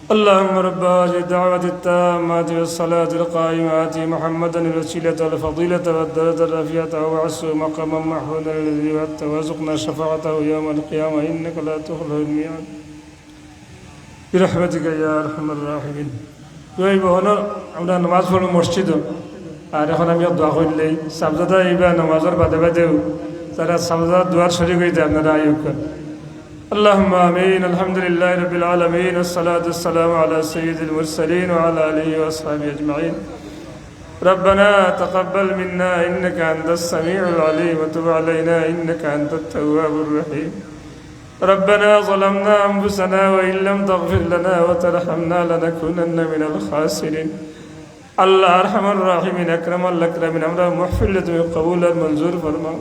اللهم رب هذه الدعوة التامة والصلاة القائمة محمدا الوسيلة والفضيلة والدرجة الرفيعة وبعثه مقاما محمودا الذي وعدته وارزقنا شفاعته يوم القيامة إنك لا تخلف الميعاد برحمتك يا أرحم الراحمين এই বহন আমরা নামাজ পড়ব মসজিদ আর এখন আমি দোয়া করলেই সাবজাদা এইবার নামাজের বাদে বাদেও তারা সাবজাদা দোয়ার শরীক হইতে আপনারা আয়োগ করেন اللهم آمين الحمد لله رب العالمين والصلاة والسلام على سيد المرسلين وعلى آله وأصحابه أجمعين ربنا تقبل منا إنك أنت السميع العليم وتب علينا إنك أنت التواب الرحيم ربنا ظلمنا أنفسنا وإن لم تغفر لنا وترحمنا لنكونن من الخاسرين الله أرحم الراحمين أكرم الأكرمين أمرا محفلة قبول المنظور فرمان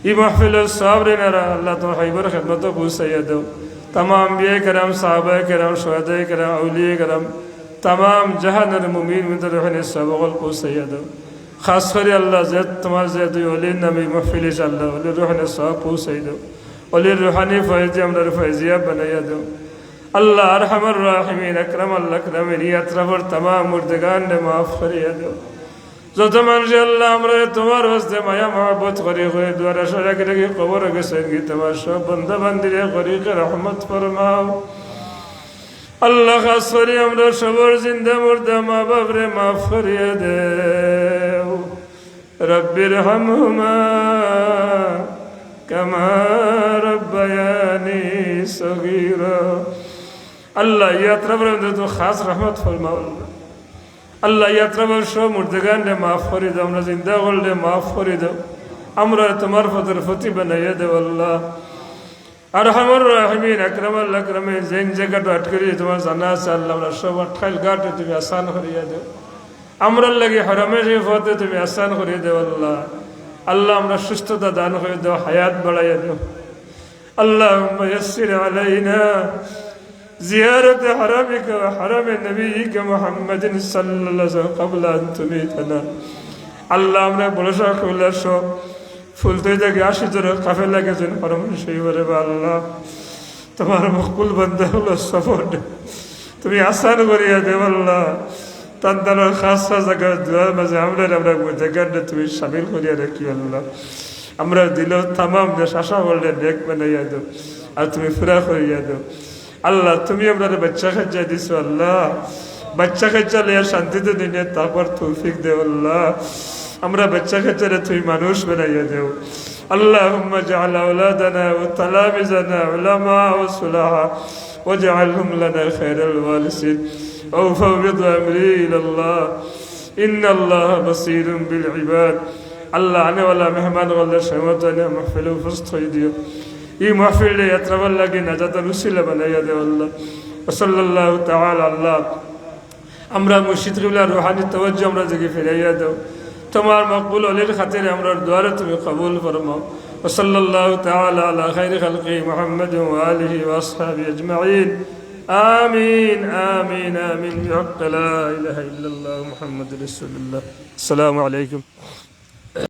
এই মাহফিলের সাবরিনারা আল্লাহ তোমার হাইবার খেদমত পৌঁছাইয়া দাও তাম আম্বিয়া কেরাম সাহাবায়ে কেরাম সোহাদায়ে কেরাম আউলিয়া কেরাম তাম জাহানের মুমিন মুমিনাতের রুহানি সবগল পৌঁছাইয়া দাও খাস করে আল্লাহ যে তোমার যে দুই ওলির নামে মাহফিল আল্লাহ ওলির রুহানি সব পৌঁছাই দাও ওলির রুহানি ফয়েজি আমরা ফয়েজিয়া বানাইয়া দাও আল্লাহ আরহামার রাহিমিন আকরাম আল্লাহ আকরামিন এই আত্রাফর তাম মুর্দেগান নে মাফ করিয়া দাও যত মানুষ আল্লাহ আমরা তোমার হস্তে মায়া মহাব্বত করি হয়ে দুয়ারা সরাকে রেখে কবর গেছেন কি তোমার সব বন্ধা বান্দিরে করি রহমত ফরমাও আল্লাহ খাস করি আমরা সবর জিন্দা মুর্দা মা বাবরে মাফ করিয়ে দেও রব্বির হামহুমা কামা রব্বায়ানি সগীরা আল্লাহ ইয়াত্রা তো খাস রহমত ফরমাও আল্লাহ ইয়াত্রাবার সব মুর্দেগানরে মাফ করে দাও আমরা জিন্দা করলে মাফ করে দাও আমরা তোমার পথের ফতি বানাইয়া দেও আল্লাহ আরহামুর রাহিমিন আকরামাল আকরামিন যেন জায়গাটা আটকে তোমার জানা আছে আল্লাহ আমরা সব আটকাইল ঘাটে তুমি আসান করিয়া দেও আমরার লাগে হরমের পথে তুমি আসান করে দেও আল্লাহ। আল্লাহ আমরা সুস্থতা দান করে দাও, হায়াত বাড়াইয়া দাও। আল্লাহুম্মা ইয়াসসির আলাইনা জিয়ারাত হারামিকা ওয়া হারামি নবিয়িকা মুহাম্মাদিন সাল্লাল্লাহু আলাইহি ওয়াসাল্লাম ক্বাবলা আন তুমিতানা। আল্লাহ আমরা ভরসা কইলাস ফুলতে থেকে 80 জন কাফেলা গেছেন হরম শরীফে। আল্লাহ তোমার মকবুল বান্দা হলো সফর তুমি আসান করিয়া দেও আল্লাহ। তার খাস খাস জায়গার দোয়ার মাঝে আমরা জায়গাটা তুমি সামিল করিয়া রাখি আল্লাহ। আমরা দিল তামাম দেশ আশা করলে নেক বানাইয়া দাও আর তুমি ফুরা করিয়া দাও আল্লাহ। তুমি আমরা বাচ্চা খাজ্জা দিছো আল্লাহ, বাচ্চা খাজ্জা লিয়া শান্তিতে দিনে তারপর তৌফিক দেও আল্লাহ। আমরা বাচ্চা খাজ্জারে তুমি মানুষ বানাইয়া দেও। اللهم اجعل أولادنا وتلامذنا علماء وصلحاء واجعلهم لنا خير الوارثين وأفوض أمري إلى الله إن الله بصير بالعباد. الله أنا ولا مهمان ولا شمتنا محفل وفرست خيديو إي محفل لي يترول لكن نجاة رسولة بنا يا الله. وصلى الله تعالى الله আমরা মুর্শিদ কিবলার রুহানি তাওয়াজ্জুহ আমরা দিকে ফিরাইয়া দাও। তোমার মকবুল অলির খাতিরে আমরা দুয়ারে তুমি কবুল ফরমাও। ওয়াসাল্লাল্লাহু তাআলা আলা খাইরি খালকি মুহাম্মাদ ওয়া আলিহি ওয়া আসহাবিহি আজমাইন। আমিন আমিন আমিন। বিহাক্কি লা ইলাহা ইল্লাল্লাহ মুহাম্মাদুর রাসূলুল্লাহ। আসসালামু আলাইকুম।